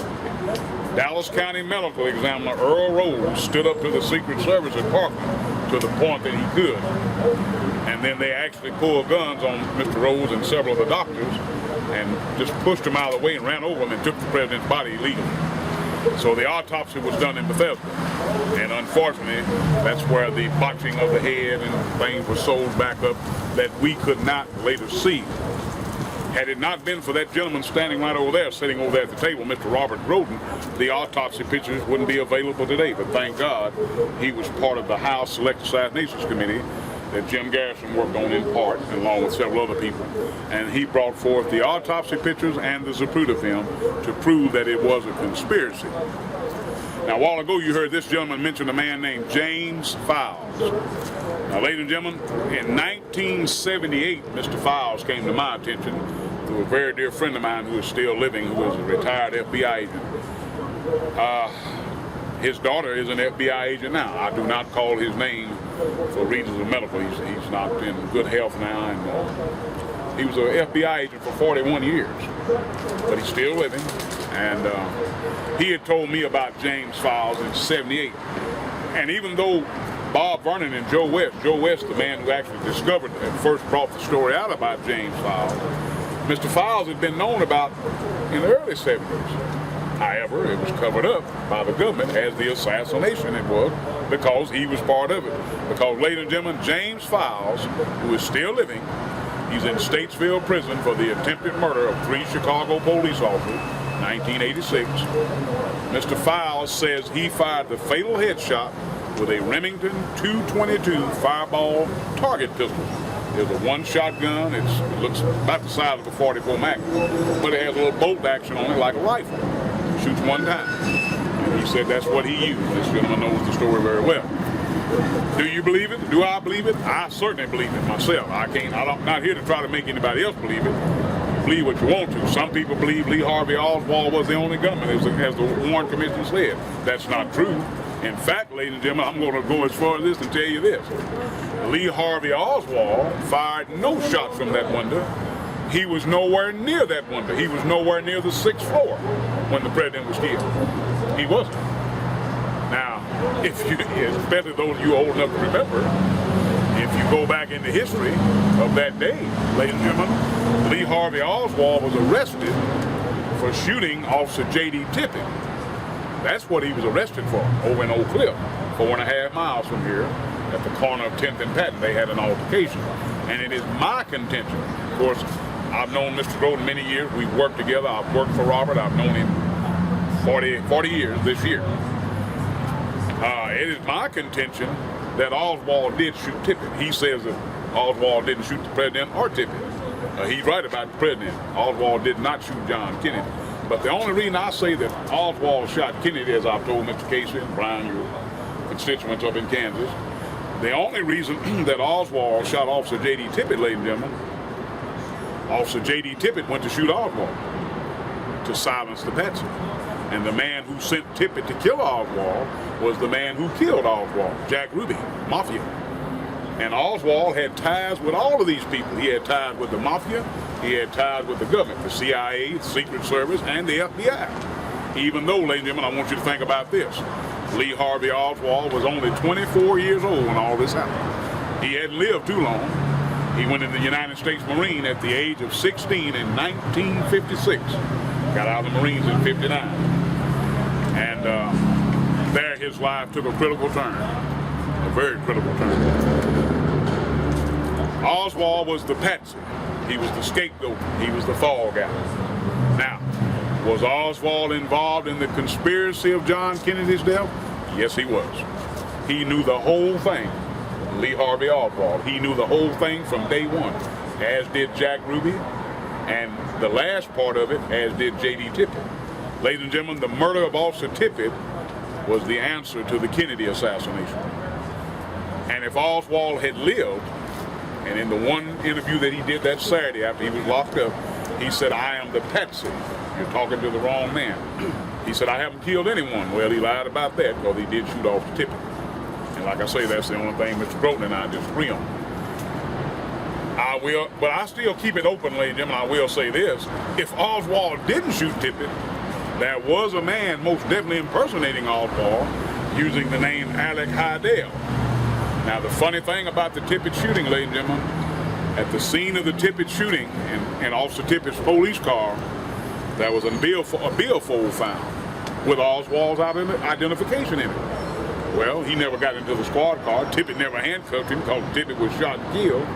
Dallas County Medical Examiner Earl Rose stood up to the Secret Service department to the point that he could. And then they actually pulled guns on Mr. Rose and several of the doctors and just pushed them out of the way and ran over them and took the president's body illegally. So the autopsy was done in Bethesda. And unfortunately, that's where the botching of the head and things were sold back up that we could not later see. Had it not been for that gentleman standing right over there, sitting over there at the table, Mr. Robert Groden, the autopsy pictures wouldn't be available today. But thank God he was part of the House Select Assassinations Committee that Jim Garrison worked on in part, along with several other people. And he brought forth the autopsy pictures and the Zapruder film to prove that it was a conspiracy. Now, a while ago, you heard this gentleman mention a man named James Files. Now, ladies and gentlemen, in 1978, Mr. Files came to my attention through a very dear friend of mine who is still living, who is a retired FBI agent. His daughter is an FBI agent now. I do not call his name for reasons of medical. He's not in good health now, and he was an FBI agent for 41 years, but he's still living. And he had told me about James Files in '78. And even though Bob Vernon and Joe West, the man who actually discovered and first brought the story out about James Files, Mr. Files had been known about in the early '70s. However, it was covered up by the government as the assassination it was, because he was part of it. Because, ladies and gentlemen, James Files, who is still living, he's in Statesville Prison for the attempted murder of 3 Chicago police officers, 1986. Mr. Files says he fired the fatal headshot with a Remington 222 Fireball target pistol. It's a one-shot gun. It looks about the size of a .44 Magnum, but it has a little bolt action on it like a rifle. Shoots one time. And he said that's what he used. This gentleman knows the story very well. Do you believe it? Do I believe it? I certainly believe it myself. I'm not here to try to make anybody else believe it. Believe what you want to. Some people believe Lee Harvey Oswald was the only gunman, as the Warren Commission said. That's not true. In fact, ladies and gentlemen, I'm going to go as far as this and tell you this. Lee Harvey Oswald fired no shots from that window. He was nowhere near that window. He was nowhere near the 6th floor when the president was killed. He wasn't. Now, especially those of you old enough to remember, if you go back into history of that day, ladies and gentlemen, Lee Harvey Oswald was arrested for shooting Officer J.D. Tippit. That's what he was arrested for over in Oak Cliff, 4.5 miles from here, at the corner of 10th and Patton. They had an altercation. And it is my contention, of course, I've known Mr. Groden many years. We've worked together. I've worked for Robert. I've known him 40 years this year. It is my contention that Oswald did shoot Tippit. He says that Oswald didn't shoot the president or Tippit. He's right about the president. Oswald did not shoot John Kennedy. But the only reason I say that Oswald shot Kennedy, as I've told Mr. Casey and Brian, your constituents up in Kansas, the only reason that Oswald shot Officer J.D. Tippit, ladies and gentlemen, Officer J.D. Tippit went to shoot Oswald to silence the patsy. And the man who sent Tippit to kill Oswald was the man who killed Oswald, Jack Ruby, Mafia. And Oswald had ties with all of these people. He had ties with the Mafia, he had ties with the government, the CIA, the Secret Service, and the FBI. Even though, ladies and gentlemen, I want you to think about this. Lee Harvey Oswald was only 24 years old when all this happened. He hadn't lived too long. He went in the United States Marine at the age of 16 in 1956. Got out of the Marines in 59. And there his life took a critical turn, a very critical turn. Oswald was the patsy. He was the scapegoat. He was the fall guy. Now, was Oswald involved in the conspiracy of John Kennedy's death? Yes, he was. He knew the whole thing. Lee Harvey Oswald. He knew the whole thing from day one, as did Jack Ruby, and the last part of it, as did J.D. Tippit. Ladies and gentlemen, the murder of Officer Tippit was the answer to the Kennedy assassination. And if Oswald had lived, and in the one interview that he did that Saturday after he was locked up, he said, "I am the patsy." You're talking to the wrong man. He said, "I haven't killed anyone." Well, he lied about that because he did shoot off the Tippit. And like I say, that's the only thing Mr. Groten and I disagree on. But I still keep it open, ladies and gentlemen. I will say this. If Oswald didn't shoot Tippit, there was a man most definitely impersonating Oswald using the name Alec Hidell. Now, the funny thing about the Tippit shooting, ladies and gentlemen, at the scene of the Tippit shooting in Officer Tippett's police car, there was a billfold found with Oswald's identification in it. Well, he never got into the squad car. Tippit never handcuffed him because Tippit was shot and killed.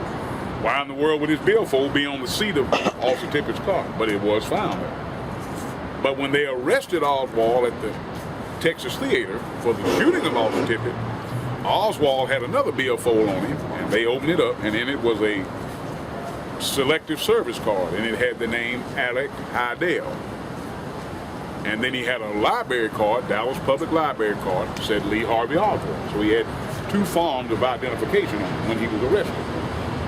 Why in the world would his billfold be on the seat of Officer Tippett's car? But it was found. But when they arrested Oswald at the Texas Theater for the shooting of Officer Tippit, Oswald had another billfold on him, and they opened it up, and in it was a selective service card, and it had the name Alec Hidell. And then he had a library card, Dallas Public Library card, said Lee Harvey Oswald. So he had two forms of identification on him when he was arrested.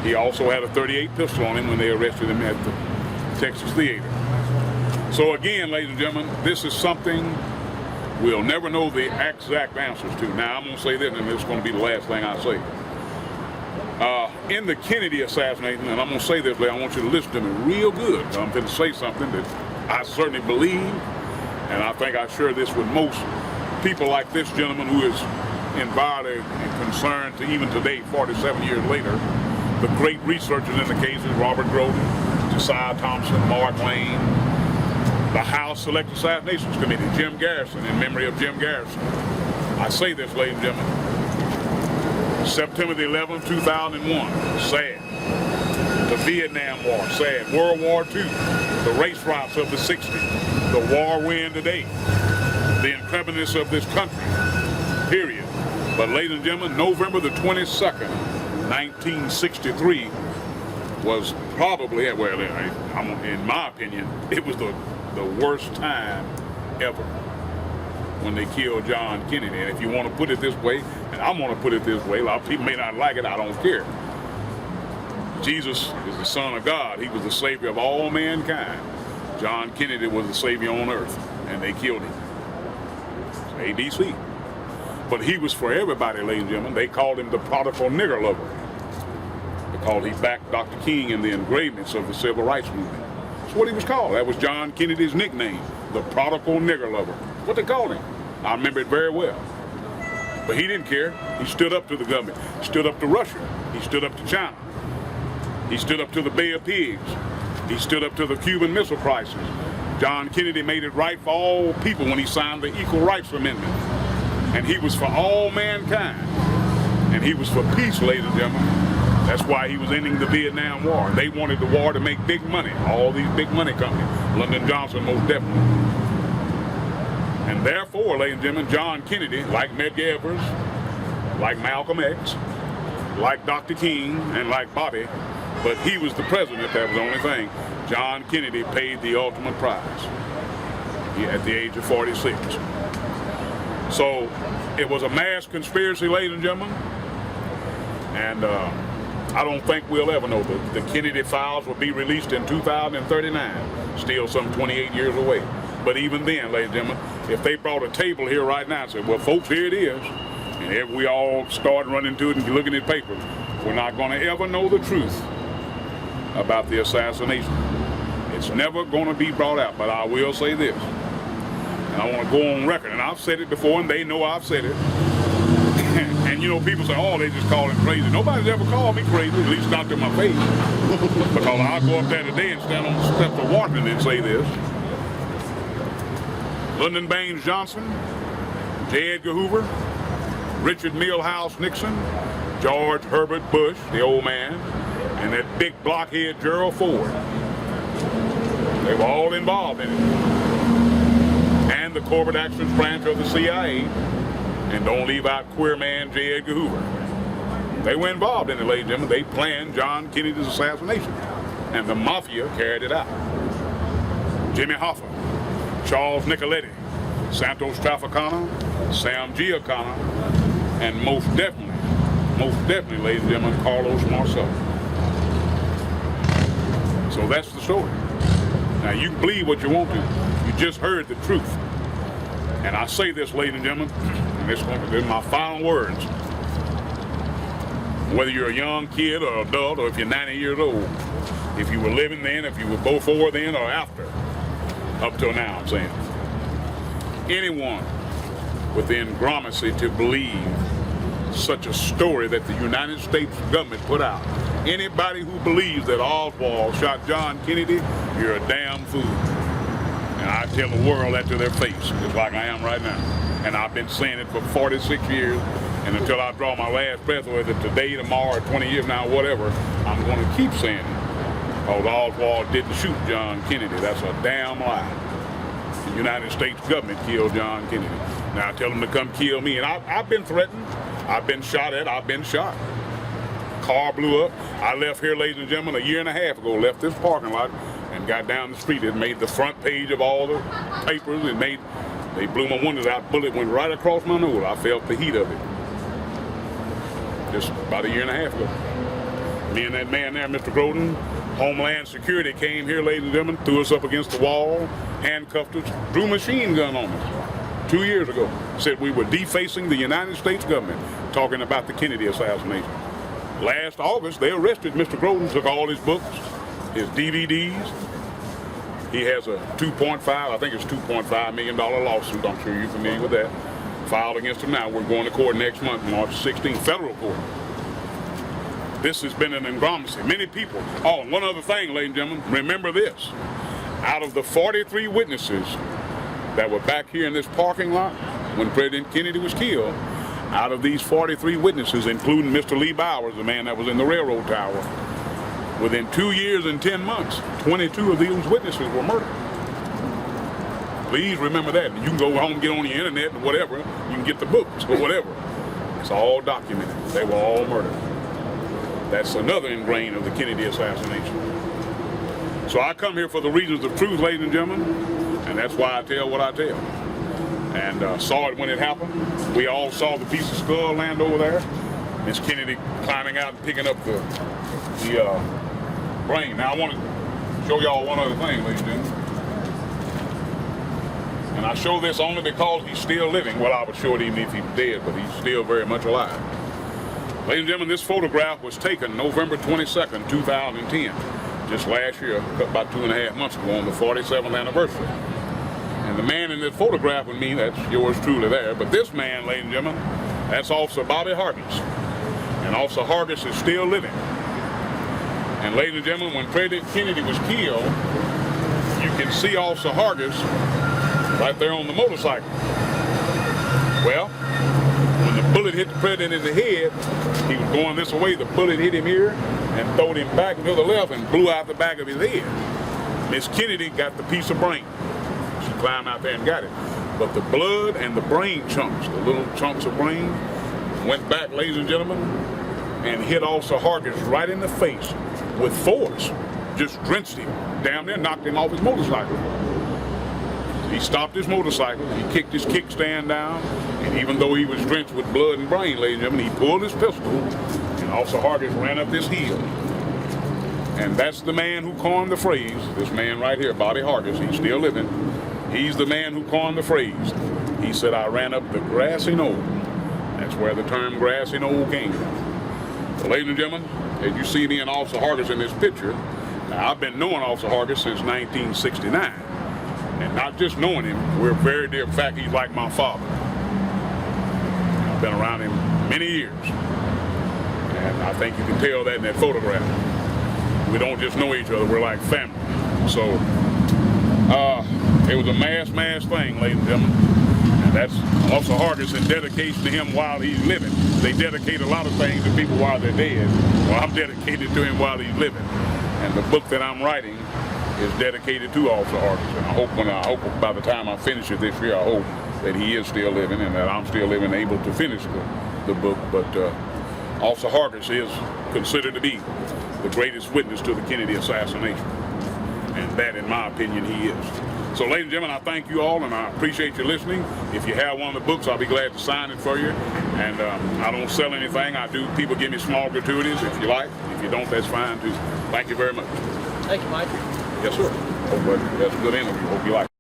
He also had a .38 pistol on him when they arrested him at the Texas Theater. So again, ladies and gentlemen, this is something we'll never know the exact answers to. Now, I'm going to say this, and this is going to be the last thing I say. In the Kennedy assassination, and I'm going to say this, I want you to listen to me real good. I'm going to say something that I certainly believe, and I think I share this with most people like this gentleman who is involved and concerned to even today, 47 years later. The great researchers in the cases, Robert Groden, Josiah Thompson, Mark Lane, the House Select Assassinations Committee, Jim Garrison, in memory of Jim Garrison. I say this, ladies and gentlemen, September the 11th, 2001, sad. The Vietnam War, sad. World War II, the race riots of the 60s, the war we're in today, the incredibility of this country, period. But ladies and gentlemen, November the 22nd, 1963 was probably, well, in my opinion, it was the worst time ever when they killed John Kennedy. And if you want to put it this way, and I want to put it this way, a lot of people may not like it, I don't care. Jesus is the Son of God. He was the Savior of all mankind. John Kennedy was the Savior on earth, and they killed him. It's ABC. But he was for everybody, ladies and gentlemen. They called him the prodigal nigger lover because he backed Dr. King in the engravements of the Civil Rights Movement. That's what he was called. That was John Kennedy's nickname, the prodigal nigger lover. What they called him. I remember it very well. But he didn't care. He stood up to the government. He stood up to Russia. He stood up to China. He stood up to the Bay of Pigs. He stood up to the Cuban Missile Crisis. John Kennedy made it right for all people when he signed the Equal Rights Amendment. And he was for all mankind. And he was for peace, ladies and gentlemen. That's why he was ending the Vietnam War. They wanted the war to make big money. All these big money companies. Lyndon Johnson, most definitely. And therefore, ladies and gentlemen, John Kennedy, like Medgar Evers, like Malcolm X, like Dr. King, and like Bobby, but he was the president, that was the only thing. John Kennedy paid the ultimate price at the age of 46. So it was a mass conspiracy, ladies and gentlemen, and I don't think we'll ever know. The Kennedy files will be released in 2039, still some 28 years away. But even then, ladies and gentlemen, if they brought a table here right now and said, well, folks, here it is, and if we all start running to it and looking at papers, we're not going to ever know the truth about the assassination. It's never going to be brought out, but I will say this. And I want to go on record, and I've said it before, and they know I've said it. And you know, people say, oh, they just call him crazy. Nobody's ever called me crazy, at least not to my face. Because I'll go up there today and stand on the steps of Washington and say this. Lyndon Baines Johnson, J. Edgar Hoover, Richard Milhouse Nixon, George Herbert Bush, the old man, and that big blockhead Gerald Ford. They were all involved in it. And the Corporate Actions Branch of the CIA, and don't leave out queer man J. Edgar Hoover. They were involved in it, ladies and gentlemen. They planned John Kennedy's assassination, and the mafia carried it out. Jimmy Hoffa, Charles Nicoletti, Santos Trafficana, Sam Giancana, and most definitely, ladies and gentlemen, Carlos Marcello. So that's the story. Now, you can believe what you want to. You just heard the truth. And I say this, ladies and gentlemen, and this is my final words. Whether you're a young kid or adult, or if you're 90 years old, if you were living then, if you were before then or after, up till now, I'm saying, anyone with the ingramacy to believe such a story that the United States government put out, anybody who believes that Oswald shot John Kennedy, you're a damn fool. And I tell the world that to their face, just like I am right now. And I've been saying it for 46 years, and until I draw my last breath, whether today, tomorrow, or 20 years now, whatever, I'm going to keep saying it. Because Oswald didn't shoot John Kennedy. That's a damn lie. The United States government killed John Kennedy. Now tell them to come kill me. And I've been threatened. I've been shot at. I've been shot. Car blew up. I left here, ladies and gentlemen, a year and a half ago, left this parking lot and got down the street. It made the front page of all the papers. They blew my windows out. Bullet went right across my nose. I felt the heat of it. Just about a year and a half ago. Me and that man there, Mr. Groden, Homeland Security came here, ladies and gentlemen, threw us up against the wall, handcuffed us, drew a machine gun on us 2 years ago. Said we were defacing the United States government, talking about the Kennedy assassination. Last August, they arrested Mr. Groden, took all his books, his DVDs. He has a $2.5 million lawsuit. I'm sure you're familiar with that. Filed against him now. We're going to court next month, March 16th, federal court. This has been an ingramacy. Many people. Oh, and one other thing, ladies and gentlemen, remember this. Out of the 43 witnesses that were back here in this parking lot when President Kennedy was killed, out of these 43 witnesses, including Mr. Lee Bowers, the man that was in the railroad tower, within 2 years and 10 months, 22 of these witnesses were murdered. Please remember that. You can go home and get on the internet or whatever. You can get the books or whatever. It's all documented. They were all murdered. That's another ingrain of the Kennedy assassination. So I come here for the reasons of truth, ladies and gentlemen, and that's why I tell what I tell. And saw it when it happened. We all saw the piece of skull land over there. Miss Kennedy climbing out and picking up the brain. Now I want to show y'all one other thing, ladies and gentlemen. And I show this only because he's still living. Well, I would show it even if he's dead, but he's still very much alive. Ladies and gentlemen, this photograph was taken November 22nd, 2010, just last year, about 2.5 months ago on the 47th anniversary. And the man in this photograph with me, that's yours truly there, but this man, ladies and gentlemen, that's Officer Bobby Hargis. And Officer Hargis is still living. And ladies and gentlemen, when President Kennedy was killed, you can see Officer Hargis right there on the motorcycle. Well, when the bullet hit the president in the head, he was going this way, the bullet hit him here and throwed him back to the left and blew out the back of his head. Miss Kennedy got the piece of brain. She climbed out there and got it. But the blood and the brain chunks, the little chunks of brain, went back, ladies and gentlemen, and hit Officer Hargis right in the face with force. Just drenched him. Down there, knocked him off his motorcycle. He stopped his motorcycle, he kicked his kickstand down, and even though he was drenched with blood and brain, ladies and gentlemen, he pulled his pistol, and Officer Hargis ran up this hill. And that's the man who coined the phrase, this man right here, Bobby Hargis, he's still living. He's the man who coined the phrase. He said, I ran up the grassy knoll. That's where the term grassy knoll came from. So, ladies and gentlemen, as you see me and Officer Hargis in this picture, now I've been knowing Officer Hargis since 1969. And not just knowing him, we're very dear. In fact, he's like my father. I've been around him many years. And I think you can tell that in that photograph. We don't just know each other, we're like family. So, it was a mass thing, ladies and gentlemen. And That's Officer Hargis' dedication to him while he's living. They dedicate a lot of things to people while they're dead. Well, I'm dedicated to him while he's living. And the book that I'm writing is dedicated to Officer Hargis. And I hope by the time I finish it this year, I hope that he is still living and that I'm still living, able to finish the book. But Officer Hargis is considered to be the greatest witness to the Kennedy assassination. And that, in my opinion, he is. So, ladies and gentlemen, I thank you all, and I appreciate you listening. If you have one of the books, I'll be glad to sign it for you. And I don't sell anything. People give me small gratuities if you like. If you don't, that's fine, too. Thank you very much. Thank you, Mike. Yes, sir. Hope that's a good interview. Hope you like it.